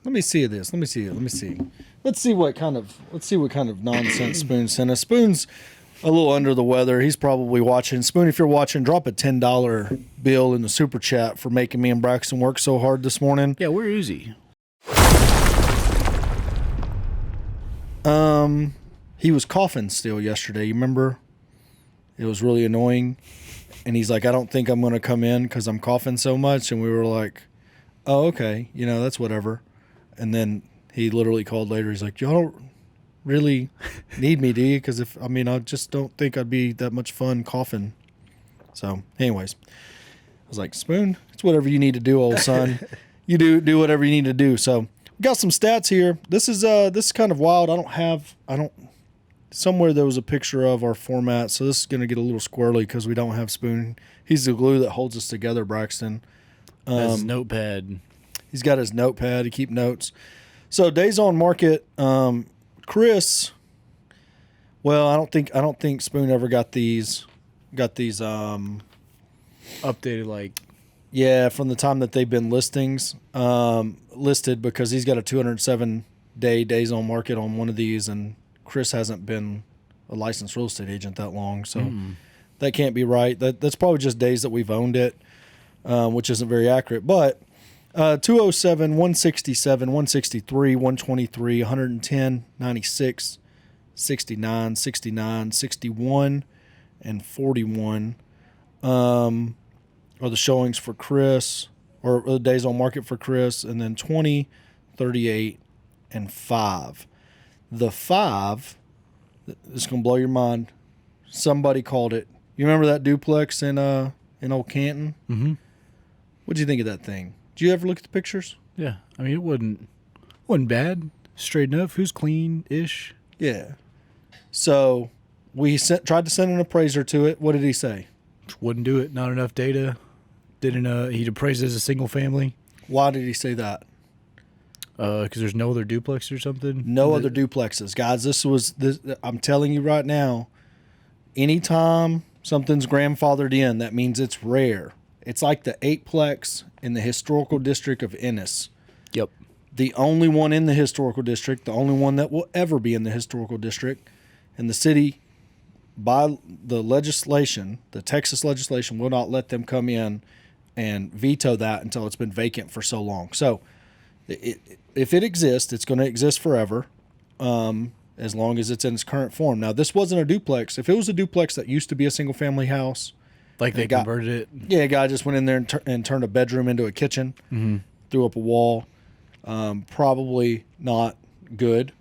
Let me see this. Let me see it. Let me see. Let's see what kind of nonsense Spoon sent us. Spoon's a little under the weather. He's probably watching. Spoon, if you're watching, drop a $10 bill in the super chat for making me and Braxton work so hard this morning. Yeah, where is he? He was coughing still yesterday. You remember? It was really annoying. And he's like, I don't think I'm going to come in because I'm coughing so much. And we were like, oh, okay. You know, that's whatever. And then he literally called later. He's like, y'all don't really need me, do you? Because I just don't think I'd be that much fun coughing. So anyways, I was like, Spoon, it's whatever you need to do, old son. You do whatever you need to do. So we got some stats here. This is kind of wild. Somewhere there was a picture of our format, so this is going to get a little squirrely because we don't have Spoon. He's the glue that holds us together, Braxton. That's his notepad. He's got his notepad to keep notes. So days on market, Chris. Well, I don't think Spoon ever got these. Updated from the time that they've been listed because he's got a 207 days on market on one of these, and Chris hasn't been a licensed real estate agent that long, so that can't be right. That's probably just days that we've owned it, which isn't very accurate. But 207, 167, 163, 123, 110, 96, 69, 69, 61, and 41 are the showings for Chris, or the days on market for Chris, and then 20, 38, and 5. The 5, it's going to blow your mind. Somebody called it. You remember that duplex in Old Canton? Mm-hmm. What'd you think of that thing? Did you ever look at the pictures? Yeah. I mean, it wasn't bad. Straight enough. Who's clean-ish? Yeah. So we tried to send an appraiser to it. What did he say? Wouldn't do it. Not enough data. He'd appraised it as a single family. Why did he say that? Because there's no other duplex or something? No other duplexes. Guys, I'm telling you right now, anytime something's grandfathered in, that means it's rare. It's like the 8-plex in the historical district of Ennis. Yep. The only one in the historical district, the only one that will ever be in the historical district, and the city, by the legislation, the Texas legislation, will not let them come in and veto that until it's been vacant for so long. So if it exists, it's going to exist forever, as long as it's in its current form. Now, this wasn't a duplex. If it was a duplex that used to be a single-family house, like they converted it. Yeah, a guy just went in there and turned a bedroom into a kitchen, threw up a wall. Probably not good,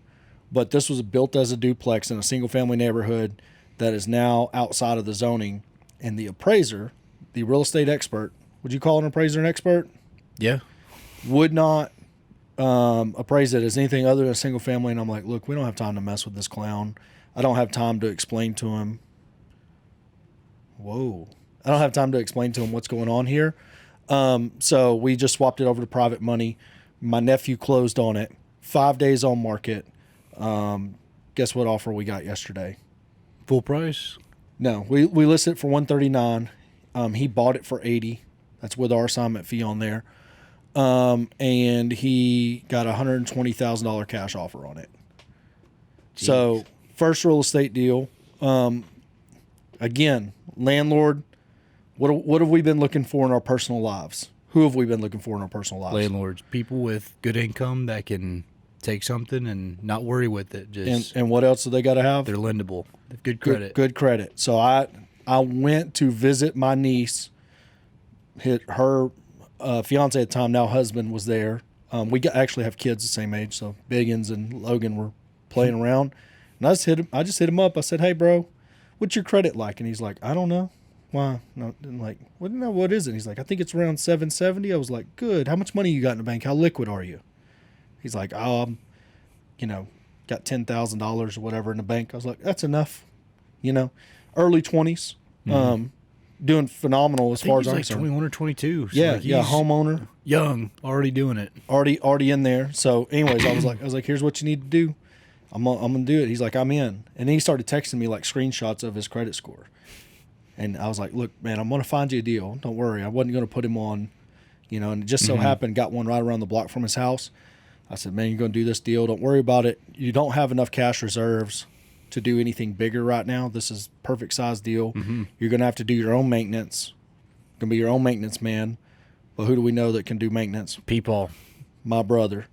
but this was built as a duplex in a single-family neighborhood that is now outside of the zoning. And the appraiser, the real estate expert, would you call an appraiser an expert? Yeah. Would not appraise it as anything other than a single family. And I'm like, look, we don't have time to mess with this clown. I don't have time to explain to him. I don't have time to explain to him what's going on here. So we just swapped it over to private money. My nephew closed on it. 5 days on market. Guess what offer we got yesterday? Full price? No, we listed it for $139. He bought it for $80. That's with our assignment fee on there. And he got a $120,000 cash offer on it. Jeez. So first real estate deal. Again, landlord. What have we been looking for in our personal lives? Who have we been looking for in our personal lives? Landlords, people with good income that can take something and not worry with it. And what else do they got to have? They're lendable. They have good credit. Good credit. So I went to visit my niece. Her fiance at the time, now husband, was there. We actually have kids the same age, so Biggins and Logan were playing around. And I just hit him up. I said, "Hey, bro, what's your credit like?" And he's like, "I don't know." Why? No, I'm like, what is it? He's like, "I think it's around 770. I was like, "Good. How much money you got in the bank? How liquid are you?" He's like, got $10,000 or whatever in the bank. I was like, "That's enough." Early 20s, doing phenomenal as far as I'm concerned. 21 or 22. So yeah, homeowner, young, already doing it, already in there. So, anyways, I was like, "Here's what you need to do. I'm gonna do it." He's like, "I'm in," and then he started texting me like screenshots of his credit score. And I was like, "Look, man, I'm going to find you a deal. Don't worry. I wasn't going to put him on, and it just so happened got one right around the block from his house. I said, man, you're going to do this deal. Don't worry about it. You don't have enough cash reserves to do anything bigger right now. This is perfect size deal. Mm-hmm. You're going to have to do your own maintenance. You're going to be your own maintenance man. But who do we know that can do maintenance? People. My brother.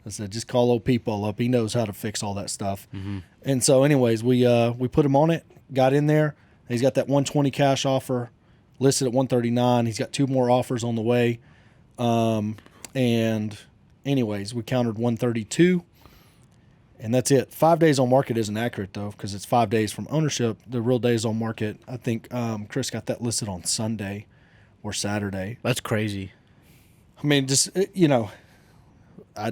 I said, just call old people up. He knows how to fix all that stuff. Mm-hmm. And so anyways, we put him on it, got in there. He's got that 120 cash offer listed at 139. He's got 2 more offers on the way. And anyways, we countered 132. And that's it. 5 days on market isn't accurate, though, because it's 5 days from ownership. The real days on market, I think Chris got that listed on Sunday or Saturday. That's crazy. I mean, just, you know, I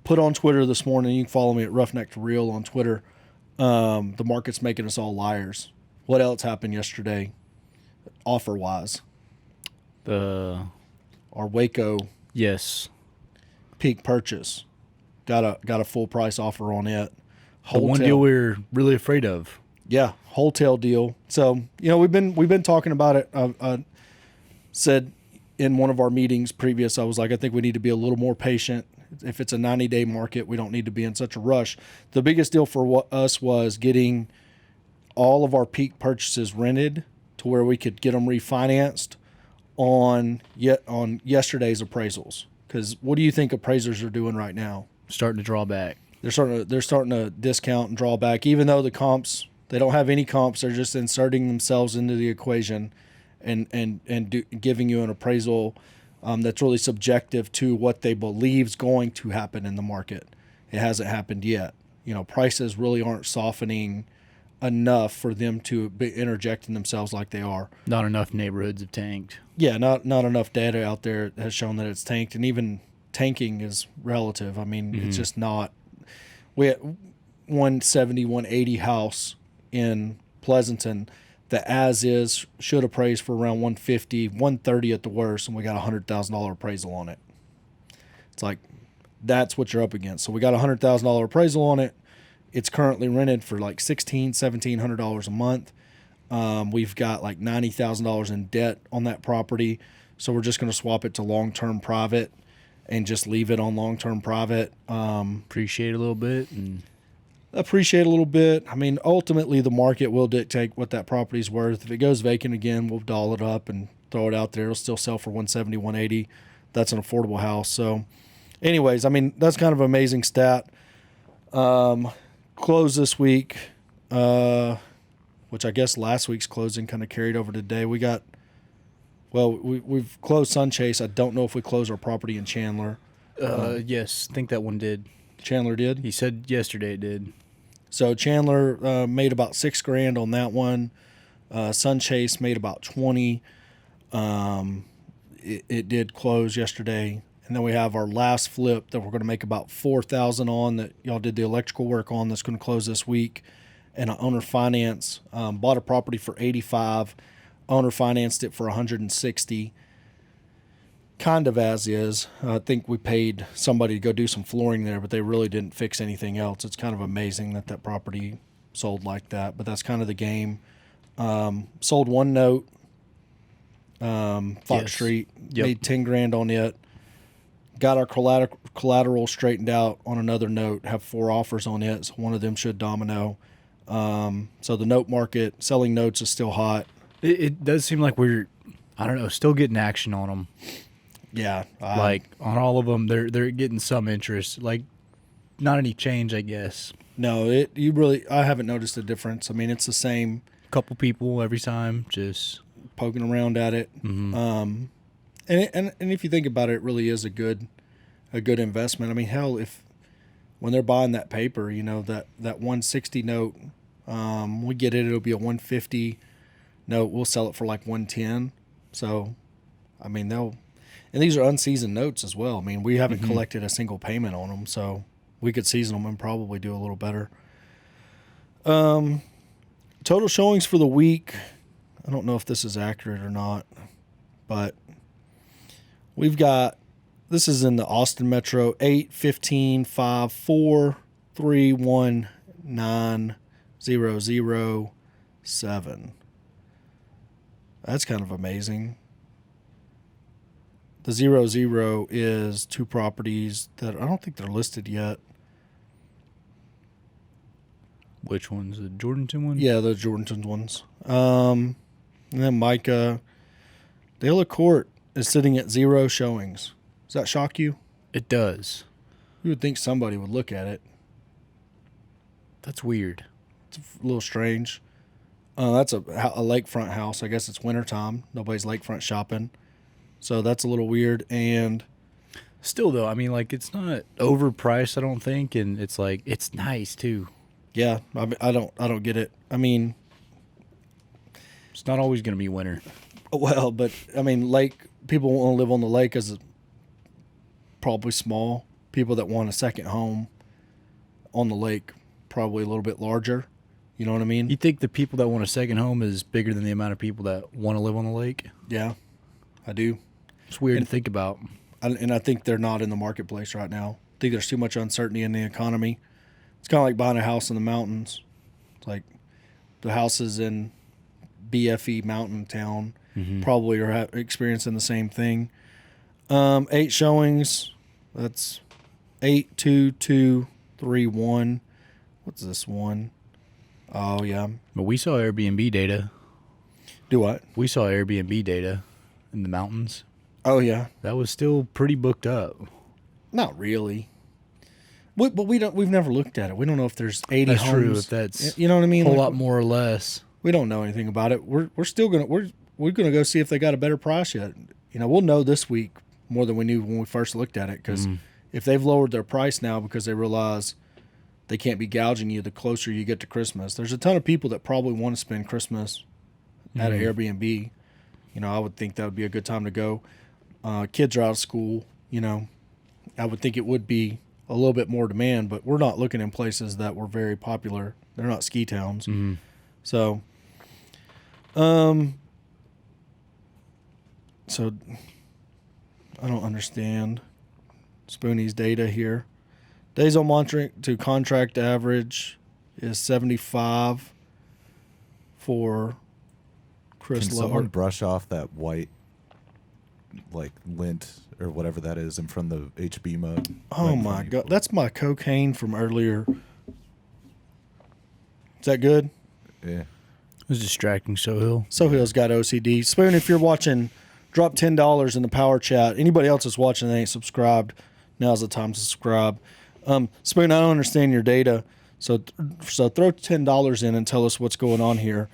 put on Twitter this morning. You can follow me at Roughneck to Real on Twitter. The market's making us all liars. What else happened yesterday, offer-wise? The Our Waco yes, peak purchase got a full price offer on it. the one deal we were really afraid of. Yeah, wholesale deal. So, you know, we've been talking about it. I said in one of our meetings previous, I was like, I think we need to be a little more patient. If it's a 90-day market, we don't need to be in such a rush. The biggest deal for us was getting all of our peak purchases rented to where we could get them refinanced on yesterday's appraisals. Because what do you think appraisers are doing right now? Starting to draw back. They're starting to discount and draw back, even though the comps, they don't have any comps. They're just inserting themselves into the equation and giving you an appraisal that's really subjective to what they believe is going to happen in the market. It hasn't happened yet. You know, prices really aren't softening enough for them to be interjecting themselves like they are. Not enough neighborhoods have tanked. Yeah, not enough data out there has shown that it's tanked, and even tanking is relative. I mean, it's just not. We had 170, 180 house in Pleasanton that as is should appraise for around 150, 130 at the worst, and we got a $100,000 appraisal on it. It's like, that's what you're up against. So we got a $100,000 appraisal on it. It's currently rented for like $1,600, $1,700 a month. We've got like $90,000 in debt on that property. So we're just going to swap it to long-term private and just leave it on long-term private. Appreciate a little bit. Appreciate a little bit. I mean, ultimately the market will dictate what that property's worth. If it goes vacant again, we'll doll it up and throw it out there. It'll still sell for 170, 180. That's an affordable house. So anyways, I mean, that's kind of an amazing stat. Close this week, which I guess last week's closing kind of carried over today. We got, well, we've closed Sunchase. I don't know if we closed our property in Chandler. Yes, I think that one did. Chandler did? He said yesterday it did. So Chandler made about $6,000 on that one. Sunchase made about 20. It did close yesterday. And then we have our last flip that we're going to make about $4,000 on that y'all did the electrical work on. That's going to close this week. And an owner finance bought a property for $85,000. Owner financed it for $160,000. Kind of as is. I think we paid somebody to go do some flooring there, but they really didn't fix anything else. It's kind of amazing that property sold like that, but that's kind of the game. Sold one note, Fox Street, made $10,000 on it. Got our collateral straightened out on another note, have 4 offers on it, so one of them should domino. So the note market, selling notes is still hot. It does seem like we're, I don't know, still getting action on them. Yeah. Like on all of them, they're getting some interest. Like not any change, I guess. No, I haven't noticed a difference. I mean, it's the same. Couple people every time, just poking around at it. Mm-hmm. And if you think about it, it really is a good investment. I mean, hell, when they're buying that paper, you know, that 160 note, we get it, it'll be a 150 note. We'll sell it for like 110. So, I mean, and these are unseasoned notes as well. I mean, we haven't collected a single payment on them, so we could season them and probably do a little better. Total showings for the week. I don't know if this is accurate or not, but we've got, this is in the Austin Metro, 8, 15, 5, 4, 3, 1, 9, 0, 0, 7. That's kind of amazing. The 0-0 is 2 properties that I don't think they're listed yet. Which one's the Jordanton one? Yeah, the Jordanton ones. And then Micah, Dale Court is sitting at 0 showings. Does that shock you? It does. You would think somebody would look at it. That's weird. It's a little strange. That's a lakefront house. I guess it's wintertime. Nobody's lakefront shopping. So that's a little weird. And still, though, I mean, like, it's not overpriced, I don't think. And it's like, it's nice, too. Yeah, I don't get it. I mean, it's not always going to be winter. Well, but I mean, lake people want to live on the lake is probably small. People that want a second home on the lake probably a little bit larger. You know what I mean? You think the people that want a second home is bigger than the amount of people that want to live on the lake? Yeah, I do. It's weird to think about. And I think they're not in the marketplace right now. I think there's too much uncertainty in the economy. It's kind of like buying a house in the mountains. It's like the houses in BFE Mountain Town probably are experiencing the same thing. 8 showings. That's 8, 2, 2, 3, 1. What's this one? Oh, yeah. But we saw Airbnb data. Do what? We saw Airbnb data in the mountains. Oh, yeah. That was still pretty booked up. Not really. But we've never looked at it. We don't know if there's 80 That's homes. true. If that's you know what I mean? A whole lot more or less. We don't know anything about it. We're still gonna we're gonna go see if they got a better price yet. You know, we'll know this week more than we knew when we first looked at it. Because if they've lowered their price now because they realize they can't be gouging you the closer you get to Christmas, there's a ton of people that probably want to spend Christmas at an Airbnb. You know, I would think that would be a good time to go. Kids are out of school. You know, I would think it would be a little bit more demand, but we're not looking in places that were very popular. They're not ski towns. So, so I don't understand Spoonie's data here. Days on monitoring to contract average is 75 for Chris Can Lower. someone brush off that white, like, lint or whatever that is in front of the HB mode? Oh my God, that's my cocaine from earlier. Is that good? Yeah. It was distracting, Sohill. Sohill's got OCD. Spoon, if you're watching, drop $10 in the power chat. Anybody else that's watching that ain't subscribed, now's the time to subscribe. Spoon, I don't understand your data, so throw $10 in and tell us what's going on here.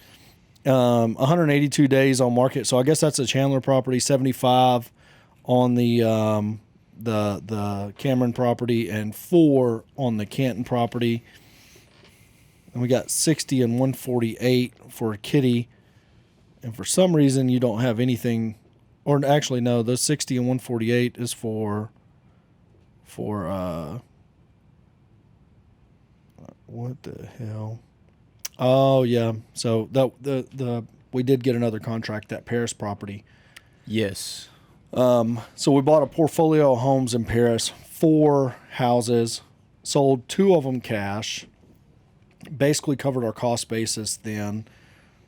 182 days on market, so I guess that's a Chandler property. 75 on the Cameron property, and 4 on the Canton property. And we got 60 and 148 for Kitty. And for some reason, you don't have anything, or actually, no, those 60 and 148 is for what the hell? Oh yeah. So the we did get another contract, that Paris property. Yes. So we bought a portfolio of homes in Paris, 4 houses, sold 2 of them cash, basically covered our cost basis then,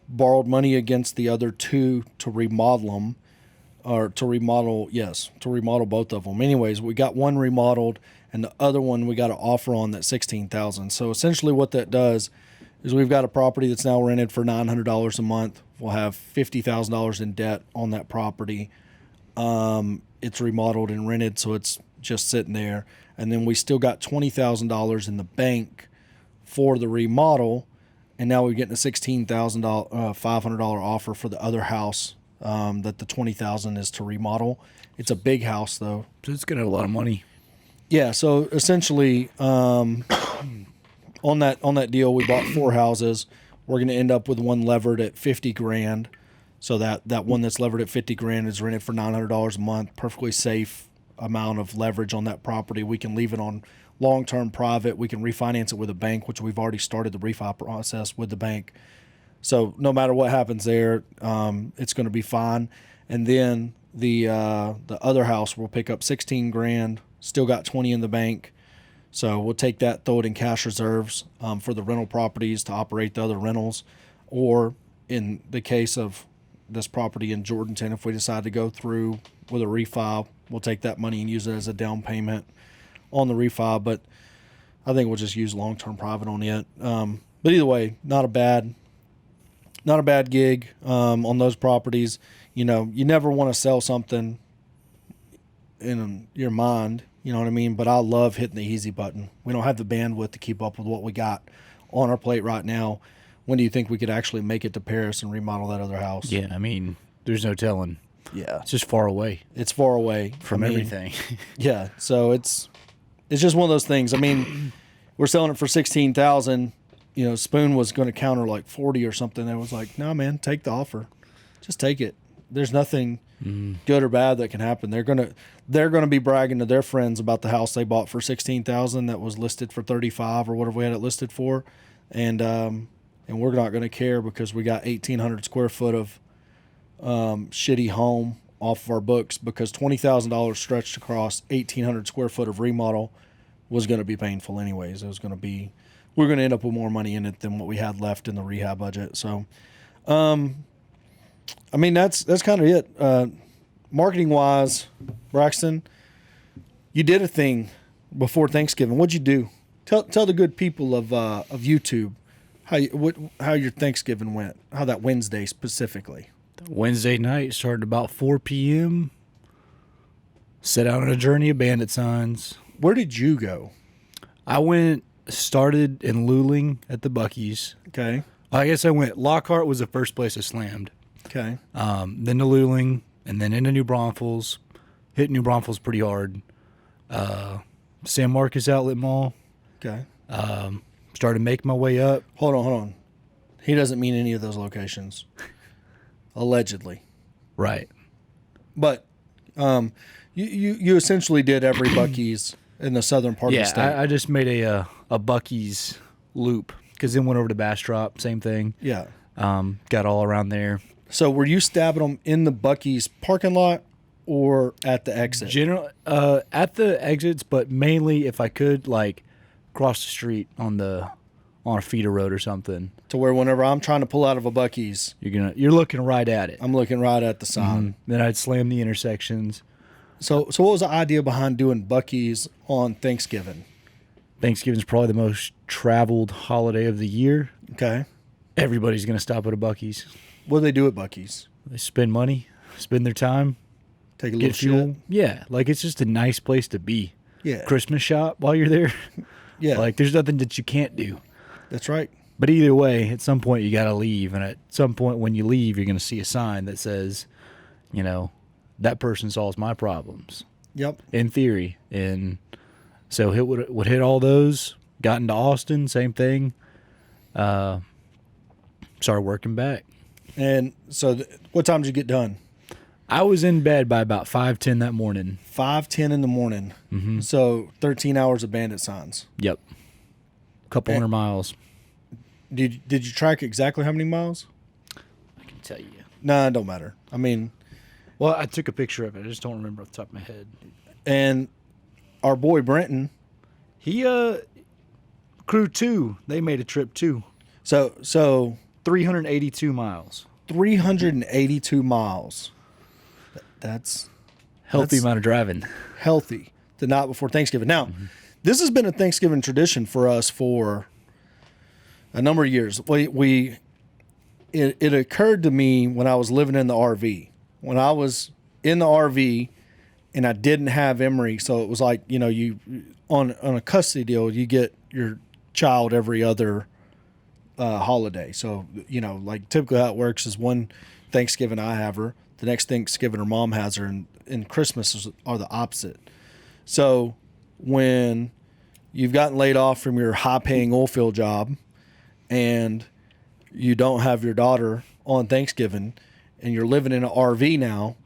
borrowed money against the other 2 to remodel them, or to remodel both of them. Anyways, we got one remodeled, and the other one we got an offer on that's $16,000. So essentially what that does is we've got a property that's now rented for $900 a month. We'll have $50,000 in debt on that property. It's remodeled and rented, so it's just sitting there. And then we still got $20,000 in the bank for the remodel, and now we're getting a $16,500 offer for the other house that the $20,000 is to remodel. It's a big house though. So it's going to have a lot of money. Yeah, so essentially on that deal we bought 4 houses. We're going to end up with one levered at $50,000. So that one that's levered at $50,000 is rented for $900 a month. Perfectly safe amount of leverage on that property. We can leave it on long-term private. We can refinance it with a bank, which we've already started the refi process with the bank. So no matter what happens there, it's going to be fine. And then the other house will pick up $16,000. Still got 20 in the bank. So we'll take that, throw it in cash reserves for the rental properties to operate the other rentals, or in the case of this property in Jordanton. If we decide to go through with a refi, we'll take that money and use it as a down payment on the refi. But I think we'll just use long-term private on it. But either way, not a bad gig on those properties. You know, you never want to sell something in your mind, you know what I mean? But I love hitting the easy button. We don't have the bandwidth to keep up with what we got on our plate right now. When do you think we could actually make it to Paris and remodel that other house? Yeah, I mean, there's no telling. Yeah. It's just far away It's far away from everything. Yeah. So it's just one of those things. I mean, we're selling it for $16,000. You know, Spoon was going to counter like 40 or something. I was like, no, man, take the offer. Just take it. There's nothing good or bad that can happen. They're gonna be bragging to their friends about the house they bought for $16,000 that was listed for 35 or whatever we had it listed for, and we're not gonna care because we got 1,800 square foot of shitty home off of our books because $20,000 stretched across 1,800 square foot of remodel was gonna be painful anyways. We're gonna end up with more money in it than what we had left in the rehab budget. So. I mean, that's kind of it. Marketing wise, Braxton, you did a thing before Thanksgiving. What'd you do? Tell the good people of YouTube how your Thanksgiving went. How that Wednesday specifically. Wednesday night started about 4 p.m. Set out on a journey of bandit signs. Where did you go? I started in Luling at the Buc-ee's. Okay. I guess I went. Lockhart was the first place I slammed. Okay. Then to Luling, and then into New Braunfels. Hit New Braunfels pretty hard. San Marcos Outlet Mall. Okay. Started making my way up. Hold on. He doesn't mean any of those locations. Allegedly. Right. But you essentially did every Buc-ee's in the southern part of the state. Yeah, I just made a Buc-ee's loop because then went over to Bastrop, same thing. Yeah. Got all around there. So were you stabbing them in the Buc-ee's parking lot or at the exit? At the exits, but mainly if I could, like, cross the street on a feeder road or something. To where whenever I'm trying to pull out of a Buc-ee's, you're looking right at it. I'm looking right at the sign. Then I'd slam the intersections. So what was the idea behind doing Buc-ee's on Thanksgiving? Thanksgiving's probably the most traveled holiday of the year. Okay. Everybody's gonna stop at a Buc-ee's. What do they do at Buc-ee's? They spend money, spend their time, Take a little get fuel. shit? Yeah, like it's just a nice place to be. Yeah. Christmas shop while you're there. Yeah. Like there's nothing that you can't do. That's right. But either way, at some point you got to leave, and at some point when you leave, you're going to see a sign that says, you know, that person solves my problems. Yep. In theory, and so it would hit all those. Got into Austin, same thing. Started working back. And so what time did you get done? I was in bed by about 5:10 that morning. 5:10 in the morning. Mm-hmm. So 13 hours of bandit signs. Yep. Couple hundred miles. Did you track exactly how many miles? I can tell you. Nah, it don't matter. I mean, well, I took a picture of it. I just don't remember off the top of my head. And our boy Brenton, he crew 2. They made a trip too. So 382 miles. 382 miles. That's healthy amount of driving. Healthy. The night before Thanksgiving. Now, this has been a Thanksgiving tradition for us for a number of years. It occurred to me when I was living in the RV. When I was in the RV and I didn't have Emory, so it was like, you know, you on a custody deal, you get your child every other holiday. So, you know, like typically how it works is one Thanksgiving I have her, the next Thanksgiving her mom has her, and Christmas are the opposite. So when you've gotten laid off from your high-paying oil field job and you don't have your daughter on Thanksgiving and you're living in an RV now,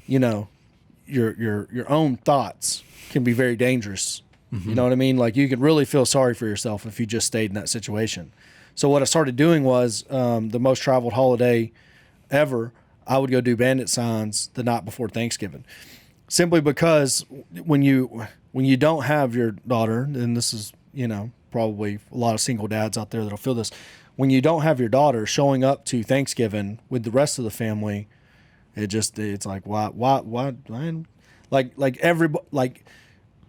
you know, your own thoughts can be very dangerous. Mm-hmm. You know what I mean? Like you could really feel sorry for yourself if you just stayed in that situation. So what I started doing was the most traveled holiday ever, I would go do bandit signs the night before Thanksgiving. Simply because when you don't have your daughter, and this is, you know, probably a lot of single dads out there that'll feel this. when you don't have your daughter showing up to Thanksgiving with the rest of the family, it's like, why, man? Like everybody, like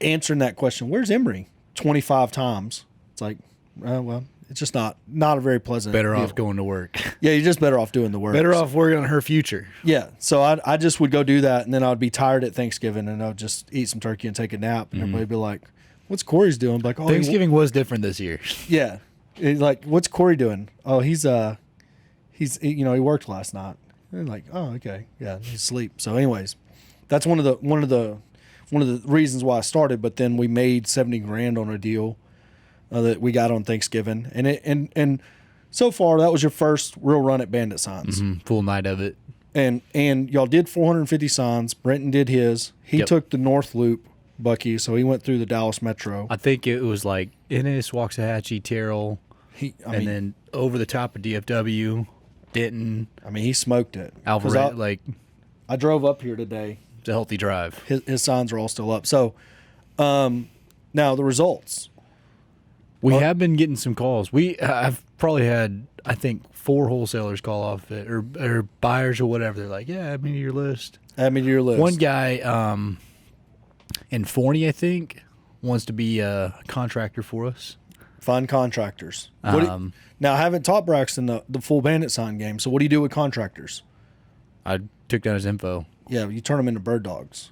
answering that question, where's Emery? 25 times. It's like, well, it's just not a very pleasant. Better deal. off going to work. Yeah, you're just better off doing the work. Better off working on her future. Yeah. So I just would go do that, and then I'd be tired at Thanksgiving, and I'd just eat some turkey and take a nap, and everybody'd be like, "What's Corey's doing?" Like, oh, Thanksgiving was different this year. yeah. It's like, what's Corey doing? Oh, he worked last night. And like, oh, okay, yeah, he's asleep. So, anyways, that's one of the reasons why I started. But then we made $70,000 on a deal that we got on Thanksgiving, and so far that was your first real run at Bandit Signs. Full night of it. And y'all did 450 signs. Brenton did his. He took the North Loop, Bucky, so he went through the Dallas Metro. I think it was like Ennis, Waxahachie, Terrell, and then over the top of DFW, Denton. I mean, he smoked it. Alvarez, I drove up here today. It's a healthy drive. His signs are all still up. So, now the results. We have been getting some calls. I've probably had, I think, 4 wholesalers call off it, or buyers or whatever. They're like, yeah, add me to your list. Add me to your list. One guy in Forney, I think, wants to be a contractor for us. Find contractors. Now, I haven't taught Braxton the full Bandit sign game, so what do you do with contractors? I took down his info. Yeah, you turn them into bird dogs.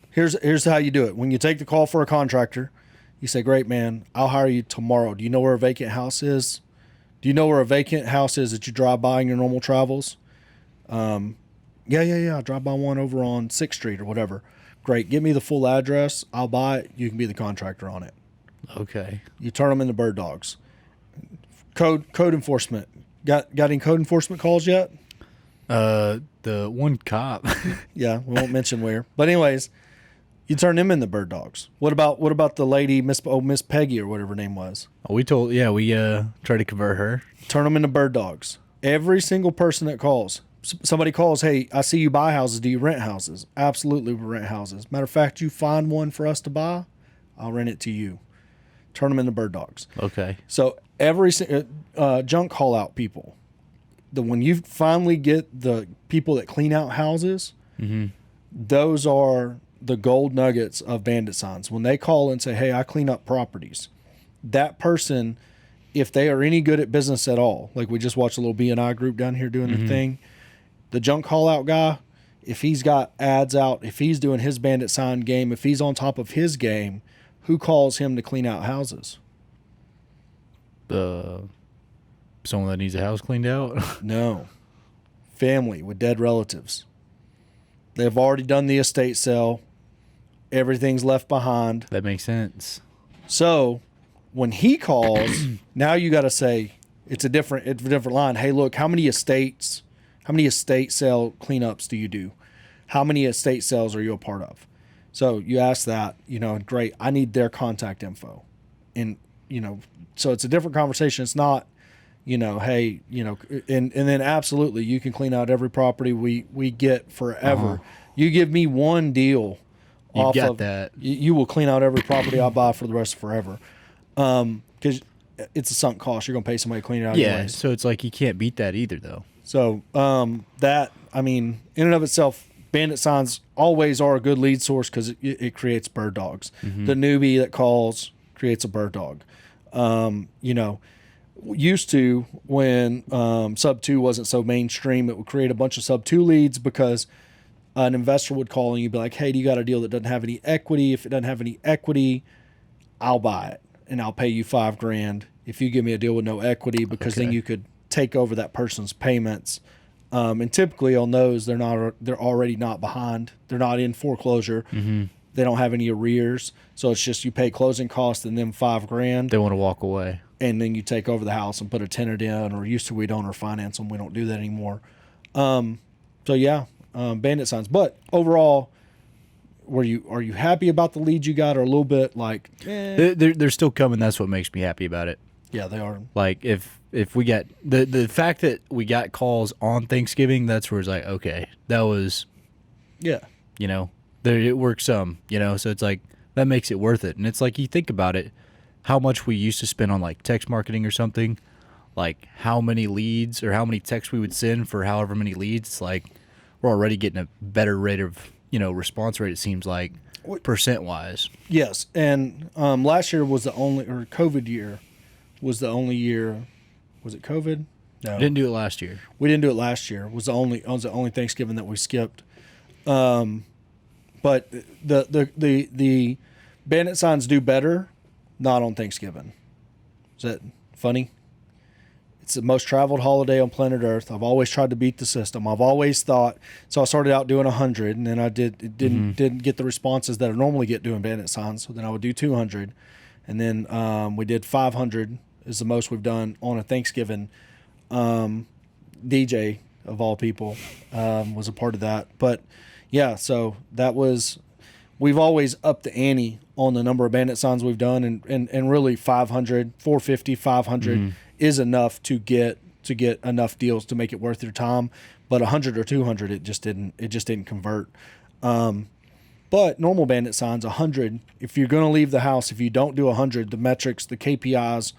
Here's how you do it. When you take the call for a contractor, you say, great, man, I'll hire you tomorrow. Do you know where a vacant house is? Do you know where a vacant house is that you drive by in your normal travels? Yeah. I drive by one over on 6th Street or whatever. Great. Give me the full address. I'll buy it. You can be the contractor on it. Okay. You turn them into bird dogs. Code enforcement. Got any code enforcement calls yet? The one cop. Yeah, we won't mention where. But anyways, you turn them into bird dogs. What about the lady, Miss Peggy or whatever her name was? We tried to convert her. Turn them into bird dogs. Every single person that calls. Somebody calls, hey, I see you buy houses. Do you rent houses? Absolutely, we rent houses. Matter of fact, you find one for us to buy, I'll rent it to you. Turn them into bird dogs. Okay. So every junk haul out people, when you finally get the people that clean out houses, those are the gold nuggets of Bandit signs. When they call and say, hey, I clean up properties, that person, if they are any good at business at all, like we just watched a little B&I group down here doing their thing, the junk haul out guy, if he's got ads out, if he's doing his Bandit sign game, if he's on top of his game, who calls him to clean out houses? Someone that needs a house cleaned out? No. Family with dead relatives. They've already done the estate sale. Everything's left behind. That makes sense. So when he calls, now you got to say, it's a different line. Hey, look, how many estate sale cleanups do you do? How many estate sales are you a part of? So you ask that, great, I need their contact info. And, so it's a different conversation. It's not, hey, and then absolutely you can clean out every property we get forever. You give me one deal You've got that. You will clean out every property I buy for the rest of forever. Because it's a sunk cost. You're going to pay somebody to clean it out anyways. So it's like you can't beat that either, though. So in and of itself, Bandit signs always are a good lead source because it creates bird dogs. The newbie that calls creates a bird dog. Used to, when sub 2 wasn't so mainstream, it would create a bunch of sub 2 leads because an investor would call and you'd be like, hey, do you got a deal that doesn't have any equity? If it doesn't have any equity, I'll buy it and I'll pay you $5,000 if you give me a deal with no equity, because then you could take over that person's payments. And typically on those, they're already not behind. They're not in foreclosure. They don't have any arrears. So it's just you pay closing costs and then $5,000. They want to walk away. And then you take over the house and put a tenant in, or used to we don't, or finance them. We don't do that anymore. Bandit signs. But overall, are you happy about the leads you got, or a little bit like, They're still coming. That's what makes me happy about it. Yeah, they are. Like if we get the fact that we got calls on Thanksgiving, that's where it's like, okay, that was, it worked some, so it's like that makes it worth it. And it's like you think about it, how much we used to spend on like text marketing or something like how many leads or how many texts we would send for however many leads, it's like we're already getting a better rate of, response rate, it seems like, percent wise. Yes, and last year was the only, or COVID year was the only year. Was it COVID? No, Didn't do it last year. we didn't do it last year. Was the only Thanksgiving that we skipped. But the bandit signs do better, not on Thanksgiving. Is that funny? It's the most traveled holiday on planet Earth. I've always tried to beat the system. I've always thought, so I started out doing 100, and then I didn't get the responses that I normally get doing bandit signs. So then I would do 200, and then we did 500 is the most we've done on a Thanksgiving. DJ of all people was a part of that, but yeah, so that was, we've always upped the ante on the number of bandit signs we've done, and really 500, 450, 500 is enough to get enough deals to make it worth your time. But 100 or 200, it just didn't convert. But normal bandit signs, 100, if you're going to leave the house, if you don't do 100, the metrics, the KPIs,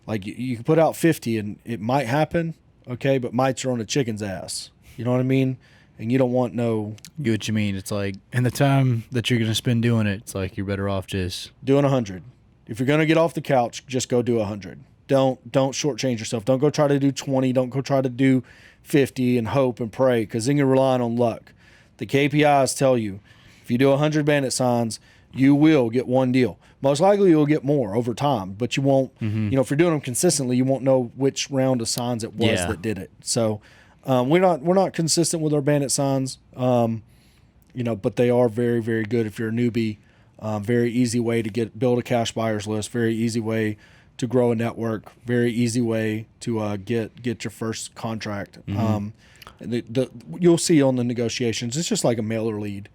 like you can put out 50 and it might happen, okay, but mites are on a chicken's ass. You know what I mean? And you don't want no... Get what you mean. It's like, in the time that you're going to spend doing it, it's like you're better off just... doing 100. If you're going to get off the couch, just go do 100. Don't shortchange yourself. Don't go try to do 20. Don't go try to do 50 and hope and pray, because then you're relying on luck. The KPIs tell you, if you do 100 bandit signs, you will get one deal. Most likely you'll get more over time, but you won't, if you're doing them consistently, you won't know which round of signs it was that did it. So we're not consistent with our bandit signs, but they are very, very good if you're a newbie. Very easy way to build a cash buyers list, very easy way to grow a network, very easy way to get your first contract. You'll see on the negotiations, it's just like a mailer lead.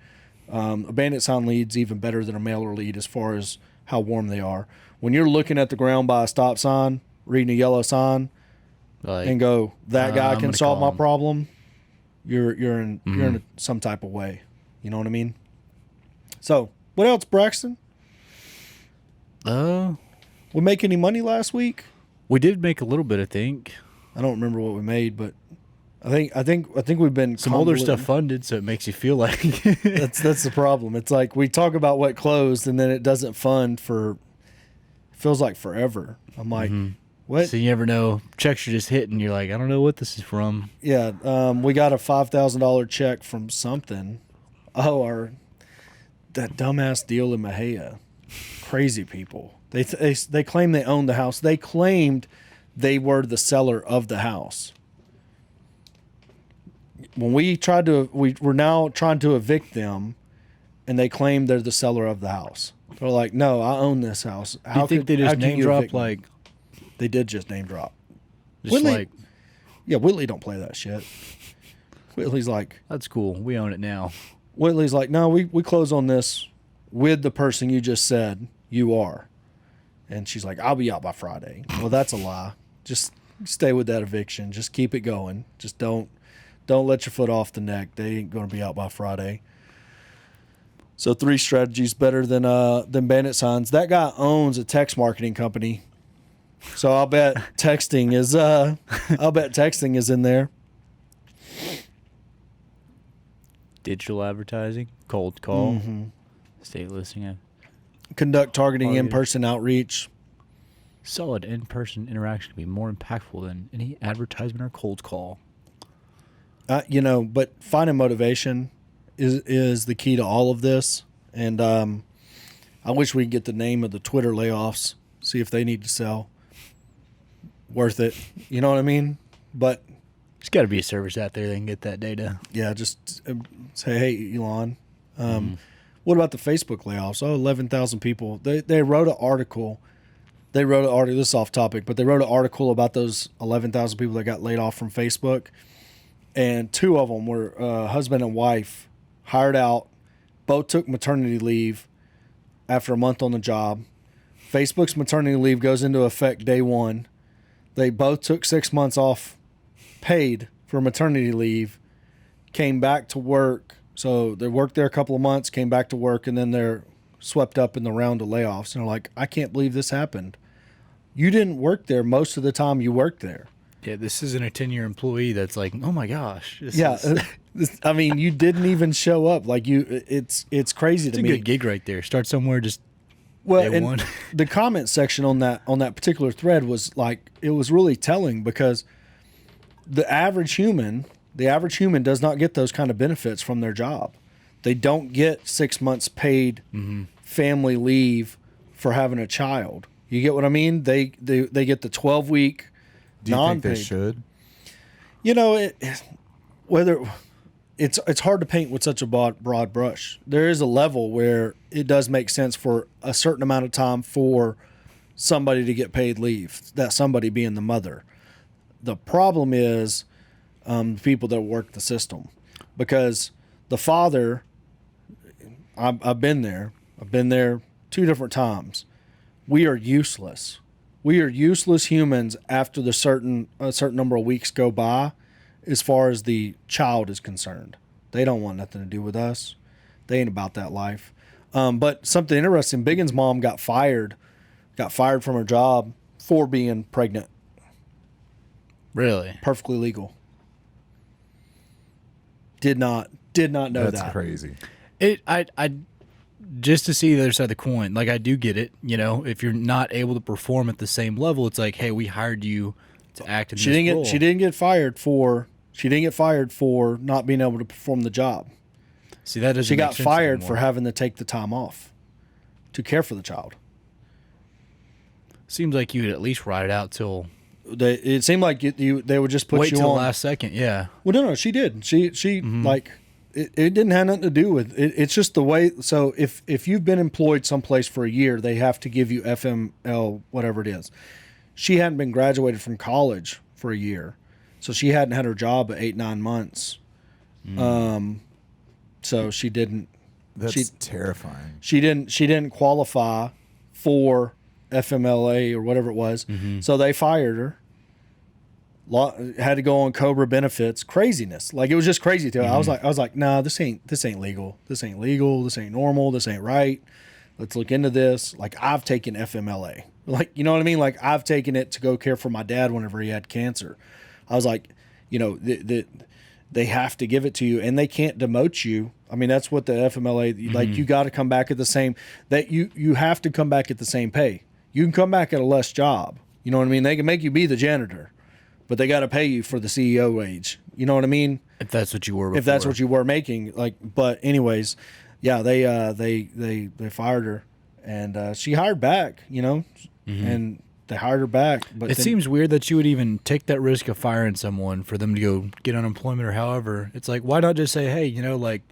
A bandit sign lead's even better than a mailer lead as far as how warm they are. When you're looking at the ground by a stop sign, reading a yellow sign, and go, that guy can solve my problem, you're in some type of way. You know what I mean? So, what else, Braxton? We make any money last week? We did make a little bit, I think. I don't remember what we made, but I think we've been some older stuff funded, so it makes you feel like that's the problem. It's like we talk about what closed, and then it doesn't fund for. It feels like forever. I'm like, what? So you never know. Checks are just hitting. You're like, I don't know what this is from. Yeah, we got a $5,000 check from something. Oh, that dumbass deal in Mahia. Crazy people. They claim they own the house. They claimed they were the seller of the house. When we're now trying to evict them, and they claim they're the seller of the house. They're like, no, I own this house. Do you think they just name drop like? They did just name drop. Just Whitley, like, yeah, Whitley don't play that shit. Whitley's like, that's cool. We own it now. Whitley's like, no, we close on this with the person you just said you are. And she's like, I'll be out by Friday. Well, that's a lie. Just stay with that eviction. Just keep it going. Just don't let your foot off the neck. They ain't going to be out by Friday. So 3 strategies better than bandit signs. That guy owns a text marketing company. So I'll bet texting is in there. Digital advertising, cold call, state listing, conduct targeting in-person outreach. Solid in-person interaction can be more impactful than any advertisement or cold call. But finding motivation is the key to all of this. And I wish we could get the name of the Twitter layoffs, see if they need to sell. Worth it. You know what I mean? But there's got to be a service out there that can get that data. Yeah, just say, hey, Elon, what about the Facebook layoffs? Oh, 11,000 people. They wrote an article. This is off topic, but they wrote an article about those 11,000 people that got laid off from Facebook. And 2 of them were husband and wife, hired out. Both took maternity leave after a month on the job. Facebook's maternity leave goes into effect day 1. They both took 6 months off paid for maternity leave, came back to work. So they worked there a couple of months, came back to work, and then they're swept up in the round of layoffs. And they're like, I can't believe this happened. You didn't work there most of the time you worked there. Yeah, this isn't a 10-year employee that's like, oh my gosh. I mean, you didn't even show up. Like it's crazy It's to a me. good gig right there. Start somewhere, just Well, day and one. the comment section on that particular thread was like, it was really telling, because the average human does not get those kind of benefits from their job. They don't get 6 months paid family leave for having a child. You get what I mean? They get the 12-week Do you non-paid. think they should? You know, it's hard to paint with such a broad brush. There is a level where it does make sense for a certain amount of time for somebody to get paid leave, that somebody being the mother. The problem is people that work the system, because the father, I've been there 2 different times. We are useless. We are useless humans after a certain number of weeks go by, as far as the child is concerned. They don't want nothing to do with us. They ain't about that life. But something interesting, Biggins' mom got fired from her job for being pregnant. Really? Perfectly legal. Did not know that. That's crazy. I just to see the other side of the coin, like, I do get it. You know, if you're not able to perform at the same level, it's like, hey, we hired you to act in this role. She didn't get fired for not being able to perform the job. See, that doesn't. She make got sense fired anymore. for having to take the time off to care for the child. Seems like you'd at least ride it out till It seemed like they would just put wait you till on the last second. Yeah. Well, no, she did. She like it didn't have nothing to do with it. It's just the way. So if you've been employed someplace for a year, they have to give you FML, whatever it is. She hadn't been graduated from college for a year, so she hadn't had her job at 8-9 months. So she didn't. That's terrifying. She didn't qualify for FMLA or whatever it was. So they fired her. Had to go on COBRA benefits. Craziness. Like, it was just crazy to her. I was like, nah, this ain't legal. This ain't legal. This ain't normal. This ain't right. Let's look into this. Like, I've taken FMLA. Like, you know what I mean? Like, I've taken it to go care for my dad whenever he had cancer. I was like, you know, they have to give it to you, and they can't demote you. I mean, that's what the FMLA, like, you got to come back at the same, that you have to come back at the same pay. You can come back at a less job. You know what I mean? They can make you be the janitor, but they got to pay you for the CEO wage. You know what I mean? If that's what you were before. If that's what you were making. Like, but anyways, yeah, they fired her, and she hired back, you know, and they hired her back. But it seems weird that you would even take that risk of firing someone for them to go get unemployment or however. It's like, why not just say, hey, you know, like,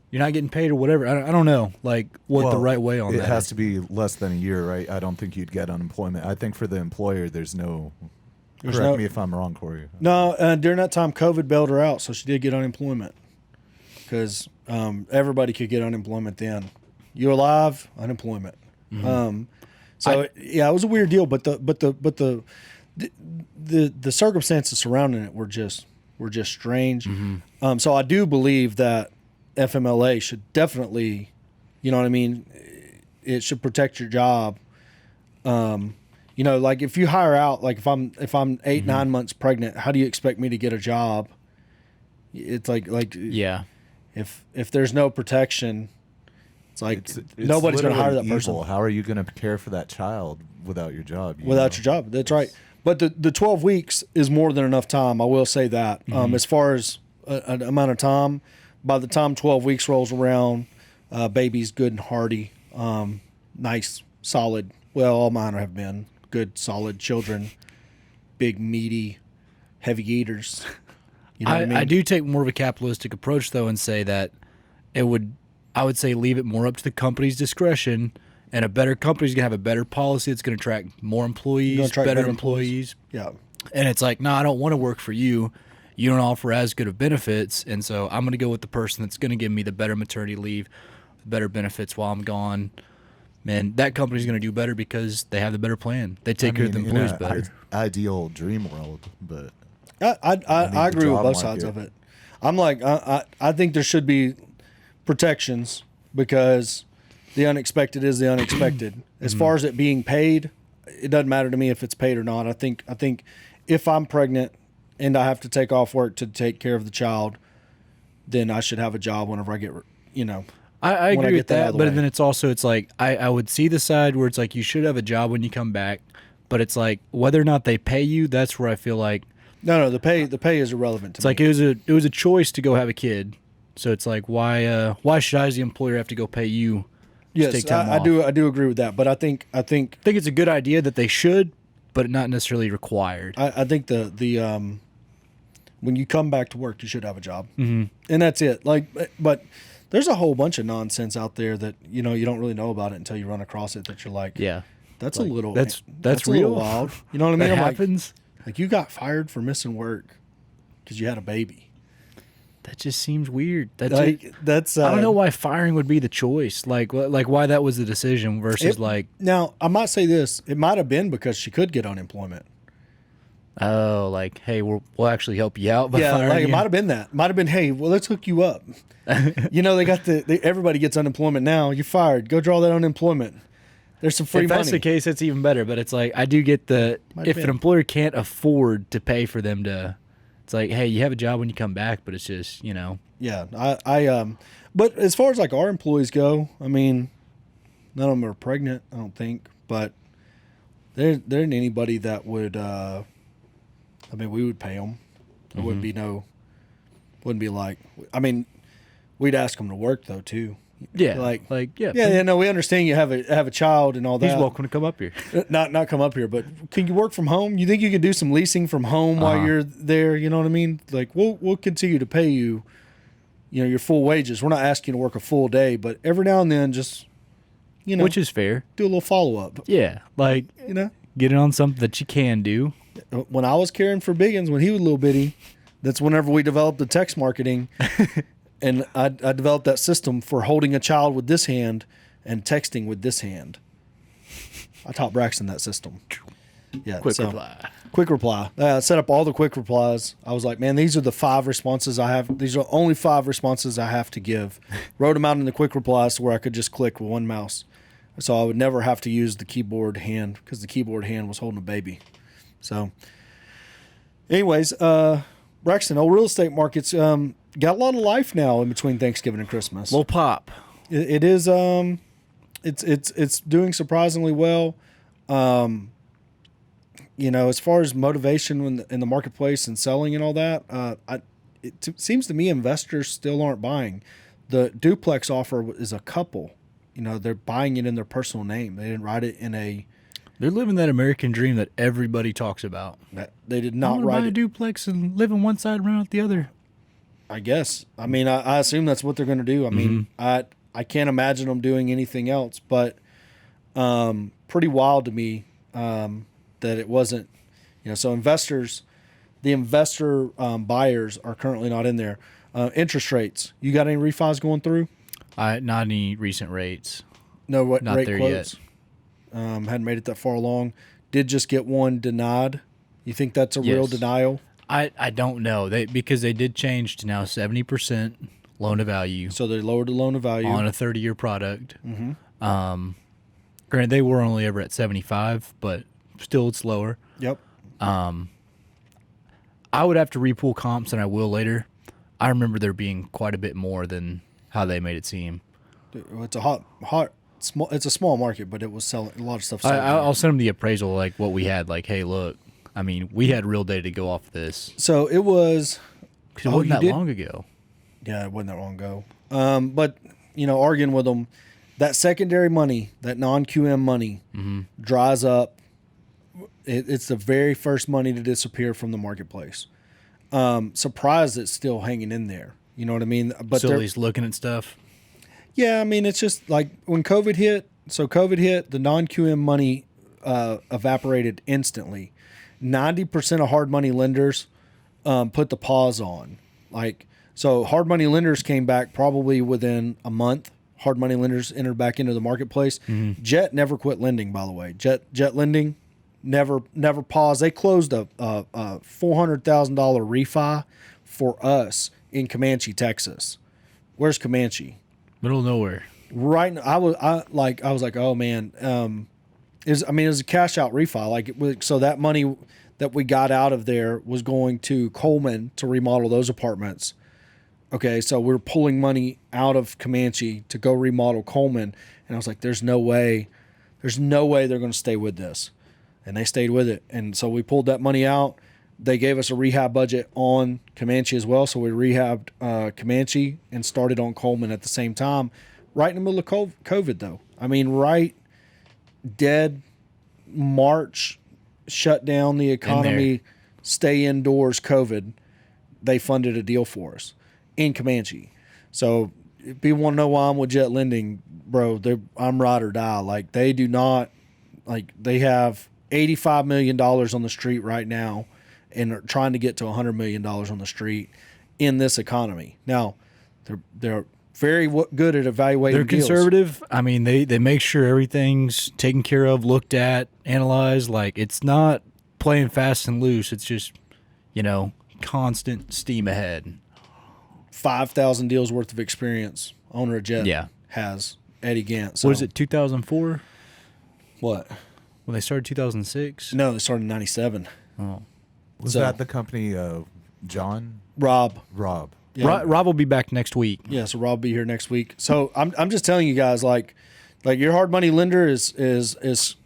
you're not getting paid or whatever. I don't know, like, what the right way on that It has is. to be less than a year, right? I don't think you'd get unemployment. I think for the employer, there's no. Correct me if I'm wrong, Corey. No, during that time, COVID bailed her out, so she did get unemployment, because everybody could get unemployment then. You alive, unemployment. So yeah, it was a weird deal, but the circumstances surrounding it were just strange. So I do believe that FMLA should definitely, you know what I mean, it should protect your job. You know, like, if you hire out, like, if I'm 8-9 months pregnant, how do you expect me to get a job? It's like Yeah. if there's no protection, it's like It's nobody's going to hire that literally person evil. How are you going to care for that child without your job? without your job. That's right. But the 12 weeks is more than enough time. I will say that. As far as an amount of time, by the time 12 weeks rolls around, baby's good and hearty, nice, solid. Well, all mine have been good, solid children, big, meaty, heavy eaters. You know what I mean? I do take more of a capitalistic approach, though, and say that I would say leave it more up to the company's discretion, and a better company's going to have a better policy that's going to attract more employees, attract better better employees. Yeah. And it's like, no, I don't want to work for you. You don't offer as good of benefits, and so I'm going to go with the person that's going to give me the better maternity leave, the better benefits while I'm gone. Man, that company's going to do better because they have the better plan. They take care of the in employees a better. Ideal dream world, but I agree with job both sides market. of it. I'm like, I think there should be protections, because the unexpected is the unexpected. As far as it being paid, it doesn't matter to me if it's paid or not. I think if I'm pregnant and I have to take off work to take care of the child, then I should have a job whenever I get, I agree with that, but way. then it's like I would see the side where it's like you should have a job when you come back, but it's like whether or not they pay you, that's where I feel like No, the pay is irrelevant to it's me. like it was a choice to go have a kid. So it's like why should I as the employer have to go pay you to take time off? I do agree with that, but I think I think it's a good idea that they should, but not necessarily required. I think the when you come back to work, you should have a job, and that's it. Like, but there's a whole bunch of nonsense out there that you don't really know about it until you run across it. That you're like, Yeah. that's Like, a little that's a real. little wild. You know what I mean? That I'm happens. Like you got fired for missing work because you had a baby. That just seems weird. That's Like that's I don't know why firing would be the choice. Like why that was the decision versus Now I might say this: it might have been because she could get unemployment. oh, like, hey, we'll actually help you out by Yeah, firing like it you. might have been that. Might have been, hey, well, let's hook you up. They got everybody gets unemployment now. You're fired. Go draw that unemployment. There's some free If money. that's the case, it's even better. But it's like I do get Might if have an been. employer can't afford to pay for them to, it's like, hey, you have a job when you come back, but it's just Yeah, but as far as like our employees go, I mean, none of them are pregnant, I don't think, but there isn't anybody that would. I mean, we would pay them. There wouldn't be like. I mean, we'd ask them to work though too. yeah, Yeah, no, we understand you have a child and all that. He's welcome to come up here. Not come up here, but can you work from home? You think you can do some leasing from home while you're there? You know what I mean? Like we'll continue to pay you, your full wages. We're not asking you to work a full day, but every now and then, just Which is fair. do a little follow up. Yeah, like get it on something that you can do. When I was caring for Biggins when he was a little bitty, that's whenever we developed the text marketing, and I developed that system for holding a child with this hand and texting with this hand. I taught Braxton that system. Yeah, Quick reply. Quick reply. I set up all the quick replies. I was like, man, these are the 5 responses I have. These are only 5 responses I have to give. Wrote them out in the quick replies to where I could just click with one mouse. So I would never have to use the keyboard hand because the keyboard hand was holding a baby. So anyways, Braxton, old real estate markets got a lot of life now in between Thanksgiving and Christmas. Little pop. It is it's doing surprisingly well. As far as motivation in the marketplace and selling and all that, it seems to me investors still aren't buying. The duplex offer is a couple. They're buying it in their personal name. They didn't write it in a. They're living that American dream that everybody talks about. They did I not wanna write buy a it. duplex and live on one side and run out the other. I guess. I mean, I assume that's what they're going to do. I mean, I can't imagine them doing anything else. But pretty wild to me that it wasn't. So investors, the investor buyers are currently not in there. Interest rates. You got any refis going through? Not any recent rates. No, what Not rate there quotes? Hadn't made it that far along. Did just get one denied. You think that's a real Yes. denial? I don't know. Because they did change to now 70% loan to value So they lowered the loan to value. on a 30-year product. Granted, they were only ever at 75, but still it's lower. Yep. I would have to repull comps, and I will later. I remember there being quite a bit more than how they made it seem. It's a small. It's a small market, but it was selling a lot of stuff. Selling I'll send them the appraisal, like what we had. Like, hey, look, I mean, we had real data to go off this. So it was. Because it wasn't that long ago. Yeah, it wasn't that long ago. But arguing with them, that secondary money, that non-QM money, dries up. It's the very first money to disappear from the marketplace. Surprised it's still hanging in there. You know what I mean? But Still at least looking at stuff. yeah, I mean, it's just like when COVID hit. So COVID hit, the non-QM money evaporated instantly. 90% of hard money lenders put the pause on. So hard money lenders came back probably within a month. Hard money lenders entered back into the marketplace. Jet never quit lending, by the way. Jet lending never paused. They closed a $400,000 refi for us in Comanche, Texas. Where's Comanche? Middle of nowhere. Right. I was like, oh man. it was a cash out refi. Like so that money that we got out of there was going to Coleman to remodel those apartments. Okay, so we're pulling money out of Comanche to go remodel Coleman, and I was like, there's no way they're going to stay with this. And they stayed with it. And so we pulled that money out. They gave us a rehab budget on Comanche as well. So we rehabbed Comanche and started on Coleman at the same time, right in the middle of COVID, though. I mean, right dead March, shut down the economy, stay indoors, COVID. They funded a deal for us in Comanche. So if people want to know why I'm with Jet Lending, bro, I'm ride or die. Like, they do not, like, they have $85 million on the street right now and are trying to get to $100 million on the street in this economy. Now, they're very good at evaluating They're deals. conservative. I mean, they make sure everything's taken care of, looked at, analyzed. Like, it's not playing fast and loose. It's just, constant steam ahead. 5,000 deals worth of experience. Owner of Jet has Eddie Gant. So. What is it, 2004? What? Well, they started 2006? No, they started in 97. Oh. Was that the company John? Rob. Yeah. Rob will be back next week. Yeah, so Rob will be here next week. So I'm just telling you guys, like your hard money lender is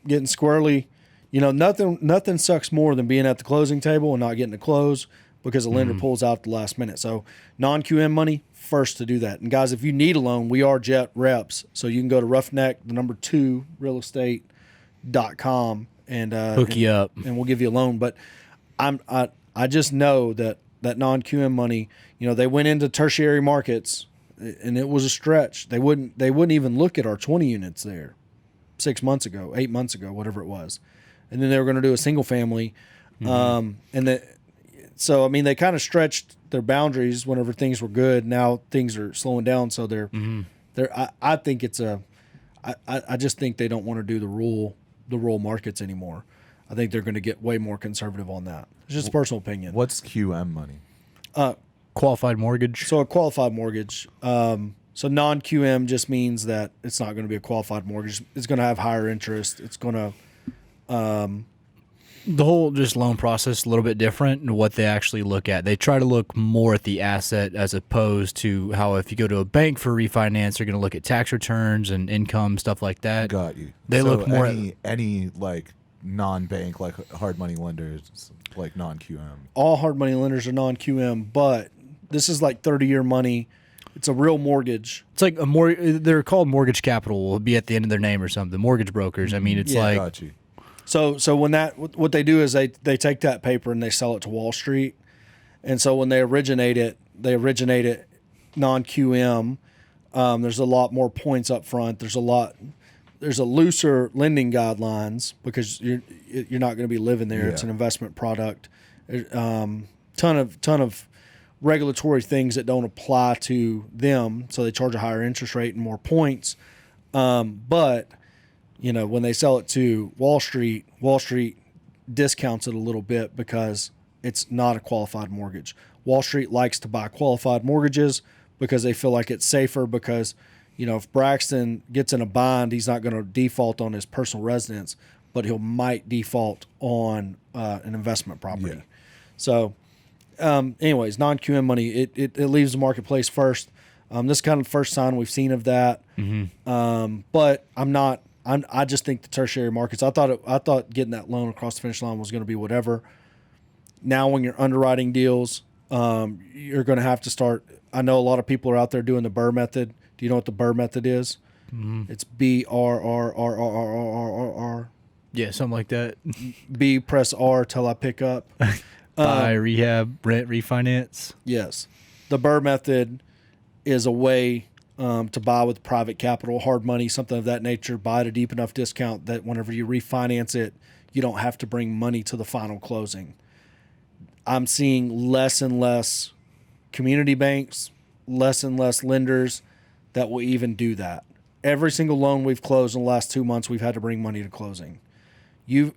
getting squirrely. Nothing sucks more than being at the closing table and not getting to close because the lender pulls out at the last minute. So non-QM money, first to do that. And guys, if you need a loan, we are Jet reps. So you can go to roughneck2realestate.com and hook you up, and we'll give you a loan. But I just know that non-QM money, they went into tertiary markets and it was a stretch. They wouldn't even look at our 20 units there 8 months ago, whatever it was. And then they were going to do a single family. So, I mean, they kind of stretched their boundaries whenever things were good. Now things are slowing down. So I think I just think they don't want to do the rural markets anymore. I think they're going to get way more conservative on that. It's just a personal opinion. What's QM money? Qualified mortgage. So a qualified mortgage. So non-QM just means that it's not going to be a qualified mortgage. It's going to have higher interest. It's going to the whole just loan process is a little bit different in what they actually look at. They try to look more at the asset as opposed to how if you go to a bank for refinance, they're going to look at tax returns and income, stuff like that. Got you. They look more any like non-bank, like hard money lenders, like non-QM. All hard money lenders are non-QM, but this is like 30-year money. It's a real mortgage. It's like they're called mortgage capital. Will be at the end of their name or something. Mortgage brokers. I mean, it's like. Got you. So when what they do is they take that paper and they sell it to Wall Street, and so when they originate it non-QM. There's a lot more points up front. There's a looser lending guidelines because you're not going to be living there. Yeah. It's an investment product. Ton of regulatory things that don't apply to them, so they charge a higher interest rate and more points. But when they sell it to Wall Street discounts it a little bit because it's not a qualified mortgage. Wall Street likes to buy qualified mortgages because they feel like it's safer because, if Braxton gets in a bind, he's not going to default on his personal residence, but he might default on an investment property. Yeah. So, anyways, non-QM money, it leaves the marketplace first. This is kind of the first sign we've seen of that. Mm-hmm. But I just think the tertiary markets. I thought getting that loan across the finish line was going to be whatever. Now, when you're underwriting deals, you're going to have to start. I know a lot of people are out there doing the BRRRR method. Do you know what the BRRRR method is? Mm-hmm. It's BRRRR. Yeah, something like that. B, press R till I pick up. Buy, rehab, rent, refinance. Yes, the BRRRR method is a way to buy with private capital, hard money, something of that nature. Buy at a deep enough discount that whenever you refinance it, you don't have to bring money to the final closing. I'm seeing less and less community banks, less and less lenders that will even do that. Every single loan we've closed in the last 2 months, we've had to bring money to closing. Your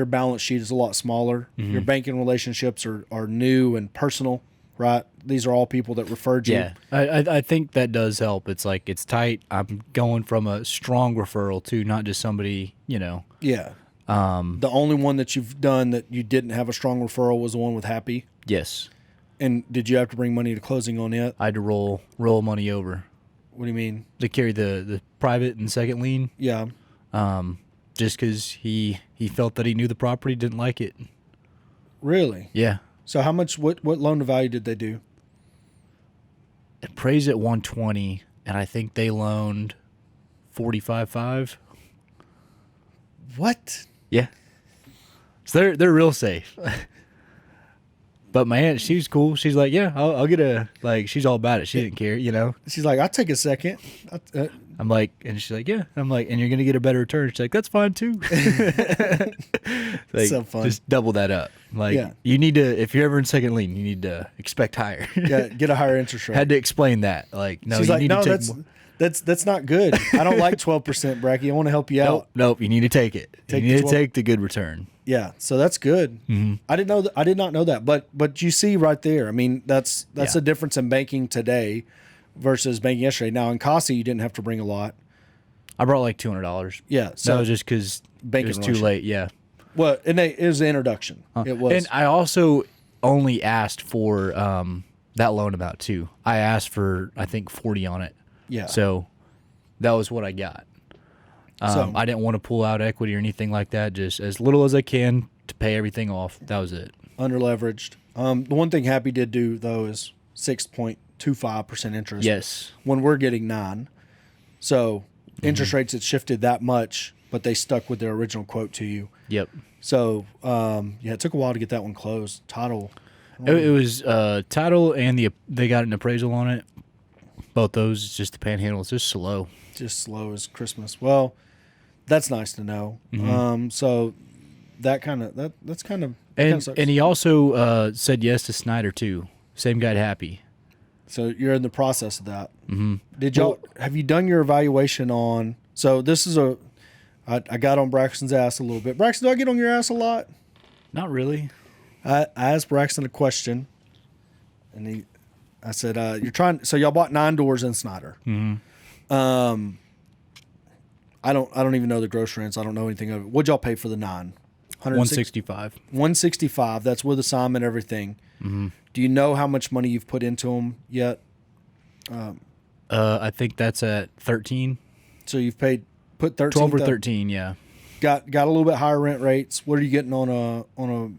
balance sheet is a lot smaller. Mm-hmm. Your banking relationships are new and personal. right? These are all people that referred you. Yeah, I think that does help. It's like it's tight. I'm going from a strong referral to not just somebody, Yeah. The only one that you've done that you didn't have a strong referral was the one with Happy. Yes. And did you have to bring money to closing on it? I had to roll money over. What do you mean? To carry the private and second lien. Yeah. Just because he felt that he knew the property, didn't like it. Really? Yeah. So how much? What loan to value did they do? It appraised at 120, and I think they loaned 45.5. What? Yeah. So they're real safe. But my aunt, she was cool. She's like, yeah, I'll get she's all about it. She didn't care, She's like, I'll take a second. I'm like, and she's like, yeah. I'm like, and you're going to get a better return. She's like, that's fine too. So fun. Just double that up. Like, Yeah. you need to, if you're ever in second lien, you need to expect higher. Yeah, get a higher interest rate. Had to explain that. Like, no, She's you like, need no, to take more. that's not good. I don't like 12%, Bracky. I want to help you out. Nope, you need to take it. Take you the need to 12 take the good return. Yeah, so that's good. Mm-hmm. I didn't know that. I did not know that. But you see right there. I mean, that's Yeah. the difference in banking today versus banking yesterday. Now in Kasi, you didn't have to bring a lot. I brought like $200. Yeah, So so that was just because it banking was too relationship. late. Yeah. Well, and it was the introduction. It was. And I also only asked for that loan amount too. I asked for, I think, 40 on it. Yeah. So that was what I got. So- I didn't want to pull out equity or anything like that. Just as little as I can to pay everything off. That was it. Under leveraged. The one thing Happy did do though is 6.25% interest. Yes. When we're getting 9, so interest rates had shifted that much, but they stuck with their original quote to you. Yep. So yeah, it took a while to get that one closed. Title. It was title and they got an appraisal on it. Both those, it's just the panhandle. It's just slow. Just slow as Christmas. Well, that's nice to know. So that's kind of And sucks. and he also said yes to Snyder too. Same guy, Happy. So you're in the process of that. Mm-hmm. Did y'all have you done your evaluation on? So this is I got on Braxton's ass a little bit. Braxton, do I get on your ass a lot? Not really. I asked Braxton a question, and I said, "You're trying." So y'all bought 9 doors in Snyder. Mm-hmm. I don't even know the gross rents. I don't know anything of it. What'd y'all pay for the 9? 165. 165. That's with assignment, everything. Mm-hmm. Do you know how much money you've put into them yet? I think that's at 13. So you've put 13, 12 or 13, yeah. Got a little bit higher rent rates. What are you getting on a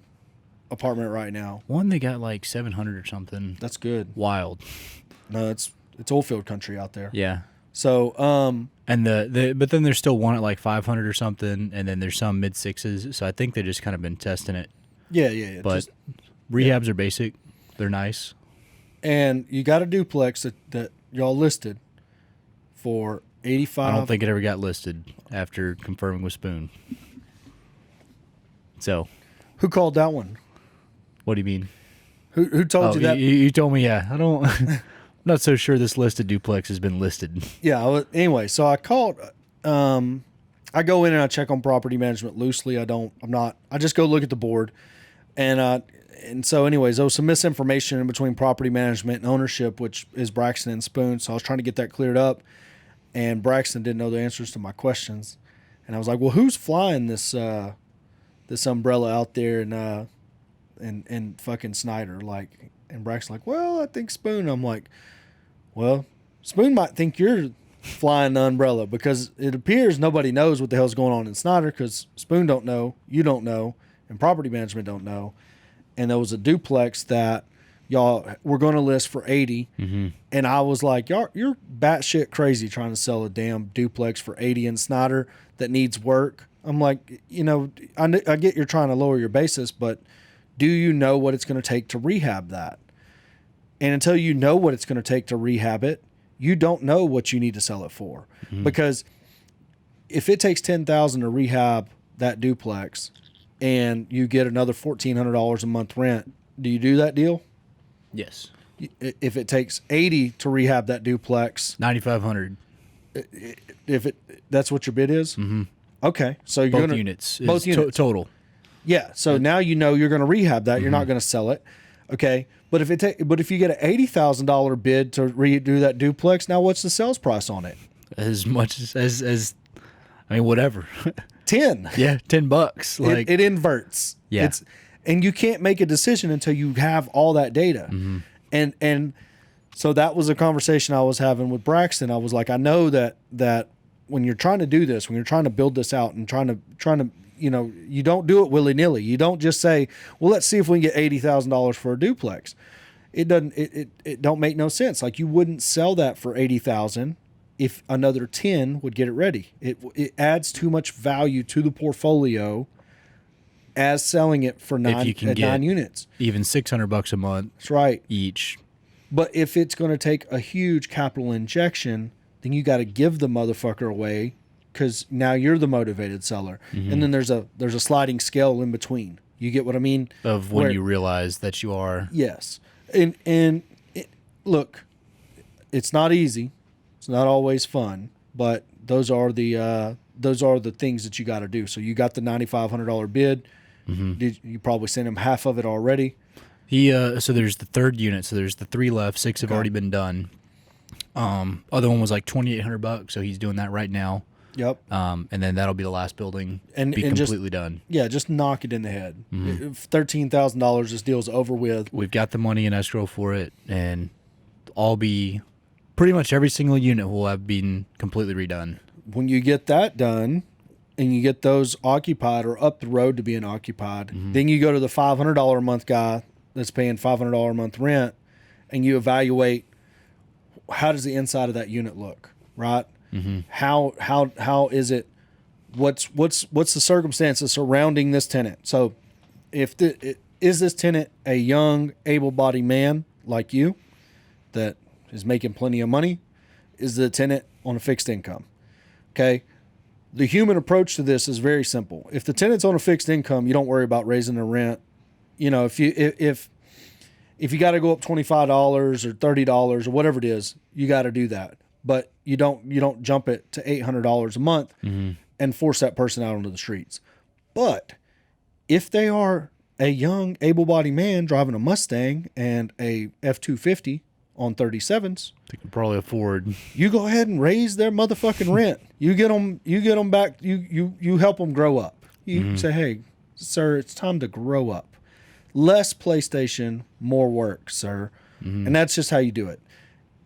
apartment right now? One they got like 700 or something. That's good. Wild. No, it's oilfield country out there. Yeah. So And but then there's still one at like 500 or something, and then there's some mid 6s. So I think they've just kind of been testing it. yeah. But rehabs are basic. They're nice. And you got a duplex that y'all listed for 85. I don't think it ever got listed after confirming with Spoon. So, Who called that one? what do you mean? Who told you that? You told me, yeah. I don't. I'm not so sure this listed duplex has been listed. Yeah. Anyway, so I called. I go in and I check on property management loosely. I just go look at the board, and so anyways, there was some misinformation in between property management and ownership, which is Braxton and Spoon. So I was trying to get that cleared up, and Braxton didn't know the answers to my questions, and I was like, well, who's flying this umbrella out there in fucking Snyder, like? And Braxton's like, well, I think Spoon. I'm like, well, Spoon might think you're flying the umbrella because it appears nobody knows what the hell's going on in Snyder because Spoon don't know, you don't know, and property management don't know. And there was a duplex that y'all were going to list for 80, and I was like, y'all, you're batshit crazy trying to sell a damn duplex for 80 in Snyder that needs work. I'm like, I get you're trying to lower your basis, but do you know what it's going to take to rehab that? And until you know what it's going to take to rehab it, you don't know what you need to sell it for. Because if it takes $10,000 to rehab that duplex and you get another $1,400 a month rent, do you do that deal? Yes. If it takes 80 to rehab that duplex, 9,500. That's what your bid is? Mm-hmm. Okay. So you're Both units. Both units. Total. Yeah. So now you know you're going to rehab that. You're not going to sell it. Okay, but if you get an $80,000 bid to redo that duplex, now what's the sales price on it? As much as I mean, whatever. 10. Yeah, $10. Like It inverts. Yeah. And you can't make a decision until you have all that data. And so that was a conversation I was having with Braxton. I was like, I know that when you're trying to do this, when you're trying to build this out and trying to you don't do it willy-nilly. You don't just say, well, let's see if we can get $80,000 for a duplex. It don't make no sense. Like, you wouldn't sell that for $80,000 if another 10 would get it ready. It adds too much value to the portfolio as selling it for 9 units. Even $600 a month. That's right. Each. But if it's going to take a huge capital injection, then you got to give the motherfucker away, because now you're the motivated seller. And then there's a sliding scale in between. You get what I mean? Of when you realize that you are. Yes. And look, it's not easy. It's not always fun, but those are the things that you got to do. So you got the $9,500 bid. You probably sent him half of it already. So there's the third unit. So there's the 3 left. 6 have already been done. Other one was like $2,800, so he's doing that right now. Yep. And then that'll be the last building and be and completely done. Yeah, just knock it in the head. $13,000, this deal's over with. We've got the money in escrow for it, and all be pretty much every single unit will have been completely redone. When you get that done and you get those occupied or up the road to being occupied, then you go to the $500 a month guy that's paying $500 a month rent, and you evaluate, how does the inside of that unit look, right? How is it? What's the circumstances surrounding this tenant? So, is this tenant a young, able-bodied man like you that is making plenty of money? Is the tenant on a fixed income? Okay. The human approach to this is very simple. If the tenant's on a fixed income, you don't worry about raising the rent. You know, if you got to go up $25 or $30 or whatever it is, you got to do that. But you don't jump it to $800 a month and force that person out onto the streets. But if they are a young, able-bodied man driving a Mustang and a F-250 on 37s, They can probably afford. you go ahead and raise their motherfucking rent. You get them back. You help them grow up. You say, hey, sir, it's time to grow up. Less PlayStation, more work, sir. And that's just how you do it.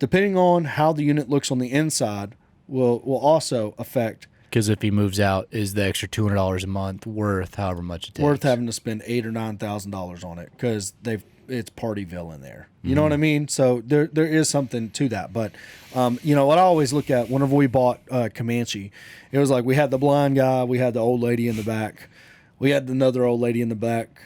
Depending on how the unit looks on the inside will also affect. Because if he moves out, is the extra $200 a month worth however much it takes? Worth having to spend $8,000 or $9,000 on it, because it's Partyville in there. You know what I mean? So there is something to that. But what I always look at whenever we bought Comanche, it was like we had the blind guy, we had the old lady in the back, we had another old lady in the back.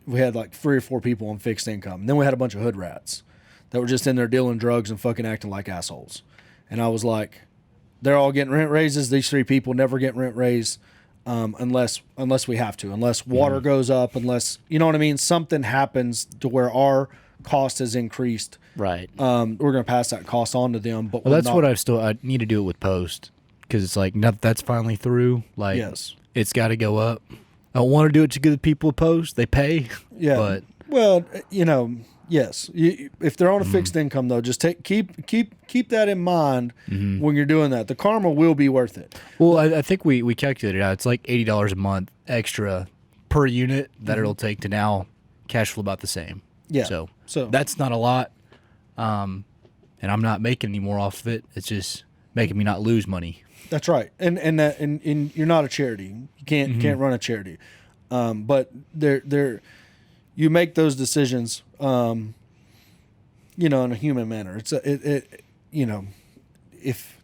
We had like 3 or 4 people on fixed income. And then we had a bunch of hood rats that were just in there dealing drugs and fucking acting like assholes. And I was like, they're all getting rent raises. These 3 people never get rent raised unless we have to, unless water goes up, unless, you know what I mean? Something happens to where our cost has increased. Right. We're going to pass that cost on to them. But Well, that's what I need to do it with Post, because it's like, now that that's finally through, like, Yes. it's got to go up. I don't want to do it to good people at Post. They pay. Yeah. But Well, yes. If they're on a fixed income, though, just keep that in mind when you're doing that. The karma will be worth it. Well, I think we calculated it out. It's like $80 a month extra per unit that it'll take to now cash flow about the same. Yeah. So that's not a lot. And I'm not making any more off of it. It's just making me not lose money. That's right. And you're not a charity. You can't run a charity. But you make those decisions in a human manner. If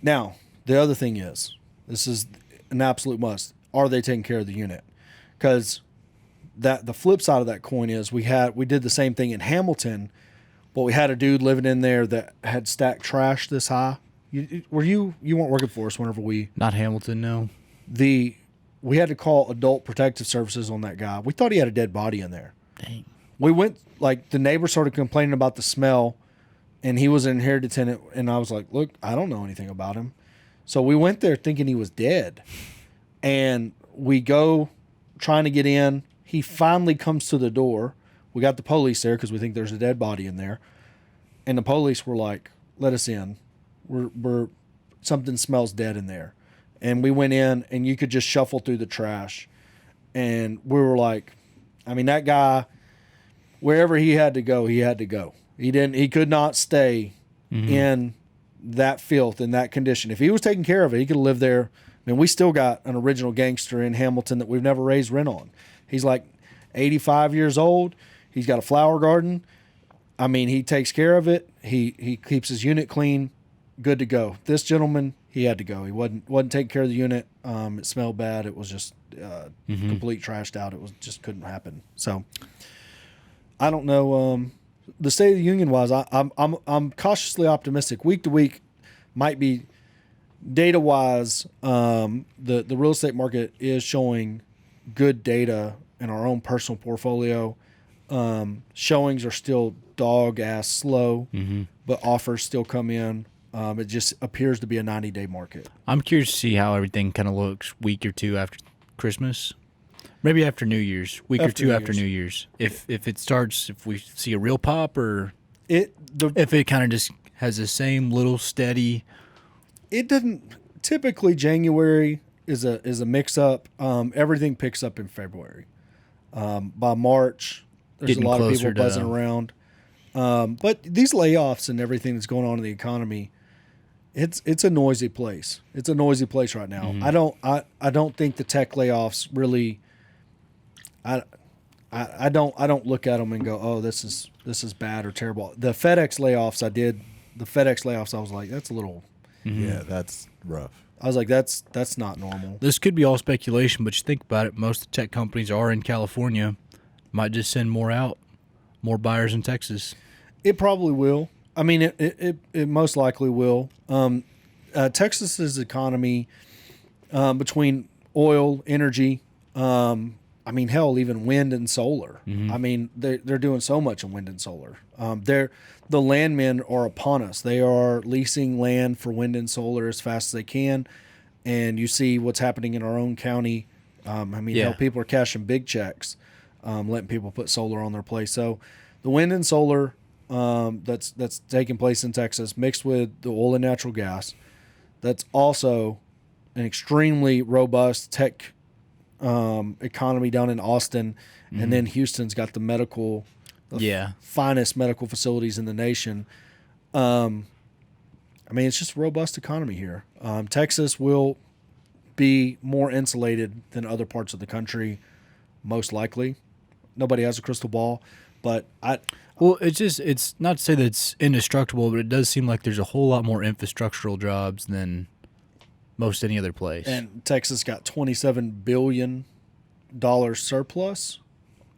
now the other thing is, this is an absolute must. Are they taking care of the unit? Because the flip side of that coin is we did the same thing in Hamilton, but we had a dude living in there that had stacked trash this high. You weren't working for us whenever Not Hamilton, no. We had to call Adult Protective Services on that guy. We thought he had a dead body in there. Dang. We went, like, the neighbor started complaining about the smell, and he was an inherited tenant, and I was like, look, I don't know anything about him. So we went there thinking he was dead, and we go trying to get in. He finally comes to the door. We got the police there because we think there's a dead body in there. And the police were like, let us in. We're something smells dead in there. And we went in, and you could just shuffle through the trash. And we were like, I mean, that guy, wherever he had to go, he had to go. He could not stay in that filth, in that condition. If he was taking care of it, he could live there. I mean, we still got an original gangster in Hamilton that we've never raised rent on. He's like 85 years old. He's got a flower garden. I mean, he takes care of it. He keeps his unit clean, good to go. This gentleman, he had to go. He wasn't taking care of the unit. It smelled bad. It was just complete trashed out. It was just couldn't happen. So I don't know. The State of the Union wise, I'm cautiously optimistic. Week to week might be data wise. The real estate market is showing good data in our own personal portfolio. Showings are still dog ass slow, but offers still come in. It just appears to be a 90-day market. I'm curious to see how everything kind of looks week or two after Christmas. Maybe after New Year's, week or two after New Year's. If it starts, if we see a real pop, or if it kind of just has the same little steady. It doesn't. Typically, January is a mix up. Everything picks up in February. By March, there's a lot of people buzzing around. But these layoffs and everything that's going on in the economy, it's a noisy place. It's a noisy place right now. I don't think the tech layoffs really. I don't look at them and go, oh, this is bad or terrible. The FedEx layoffs I was like, that's a little. Yeah, that's rough. I was like, that's not normal. This could be all speculation, but you think about it. Most of the tech companies are in California. Might just send more out, more buyers in Texas. It probably will. I mean, it most likely will. Texas's economy, between oil, energy, I mean, hell, even wind and solar. I mean, they're doing so much in wind and solar. The landmen are upon us. They are leasing land for wind and solar as fast as they can. And you see what's happening in our own county. I mean, hell, people are cashing big checks, letting people put solar on their place. So the wind and solar that's taking place in Texas, mixed with the oil and natural gas, that's also an extremely robust tech economy down in Austin, and then Houston's got the medical, finest medical facilities in the nation. I mean, it's just a robust economy here. Texas will be more insulated than other parts of the country, most likely. Nobody has a crystal ball, but it's not to say that it's indestructible, but it does seem like there's a whole lot more infrastructural jobs than most any other place. And Texas got $27 billion surplus.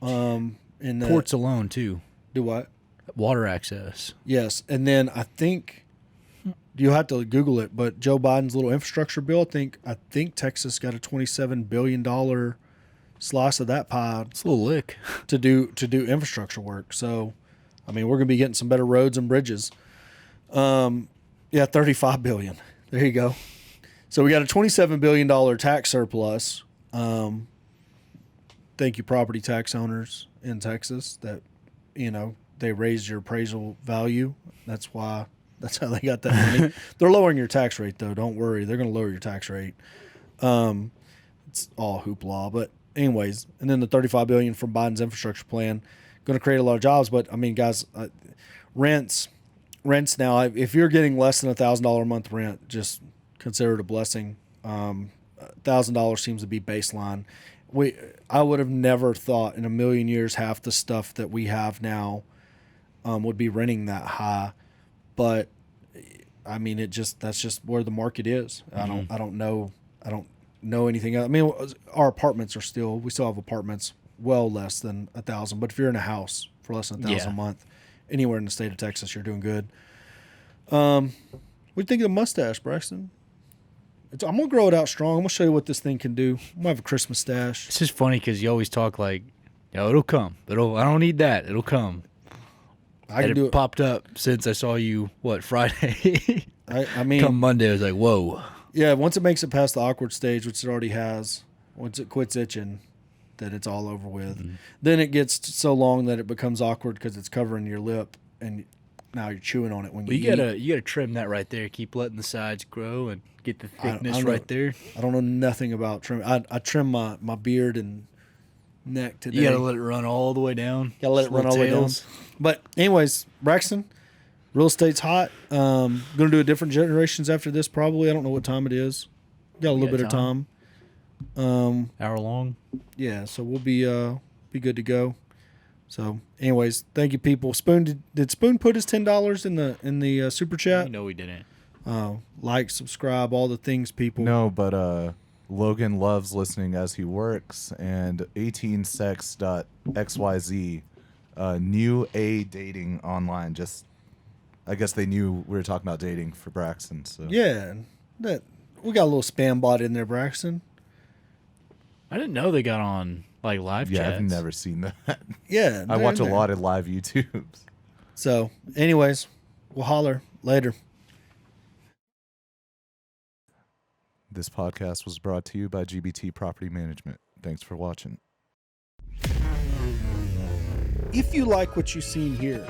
In the ports alone too. Do what? Water access. Yes, and then I think you have to Google it, but Joe Biden's little infrastructure bill. I think Texas got a $27 billion slice of that pie. It's a little lick to do infrastructure work. So, I mean, we're gonna be getting some better roads and bridges. $35 billion. There you go. So we got a $27 billion tax surplus. Thank you, property tax owners in Texas, that, they raised your appraisal value. That's how they got that money. They're lowering your tax rate, though. Don't worry. They're going to lower your tax rate. It's all hoopla. But anyways, and then the $35 billion from Biden's infrastructure plan, going to create a lot of jobs. But, I mean, guys, rents now, if you're getting less than $1,000 a month rent, just – consider it a blessing. $1,000 seems to be baseline. I would have never thought in a million years half the stuff that we have now would be renting that high, but I mean that's just where the market is. I don't know anything else. I mean, our apartments we still have apartments well less than $1,000, but if you're in a house for less than $1,000 a month, anywhere in the state of Texas, you're doing good. What do you think of the mustache, Braxton? I'm going to grow it out strong. I'm going to show you what this thing can do. I'm going to have a Christmas stash. It's just funny because you always talk like, it'll come. I don't need that. It'll come. I can do it. Popped up since I saw you, Friday? I mean. Come Monday, I was like, whoa. Yeah, once it makes it past the awkward stage, which it already has, once it quits itching, that it's all over with. Mm-hmm. Then it gets so long that it becomes awkward because it's covering your lip, and now you're chewing on it when Well, you eat. you gotta trim that right there. Keep letting the sides grow and get the thickness don't right know. there. I don't know nothing about trim. I trim my beard and neck today. You gotta let it run all the way down. Gotta let it run all the way down. Tails. But anyways, Braxton, real estate's hot. Gonna do a different generations after this probably. I don't know what time it is. Got a little got bit of time. Hour long. Yeah, so we'll be good to go. So, anyways, thank you, people. Spoon did Spoon put his $10 in the super chat? No, we didn't. Like, subscribe, all the things, people. No, but Logan loves listening as he works, and 18sex.xyz, new A dating online. Just, I guess they knew we were talking about dating for Braxton. So Yeah, that we got a little spam bot in there, Braxton. I didn't know they got on like live yeah, chats. I've never seen that. Yeah, I they're watch in a there. lot of live YouTubes. So, anyways, we'll holler later. This podcast was brought to you by GBT Property Management. Thanks for watching. If you like what you've seen here,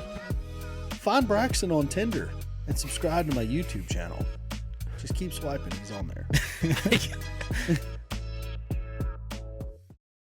find Braxton on Tinder and subscribe to my YouTube channel. Just keep swiping. He's on there.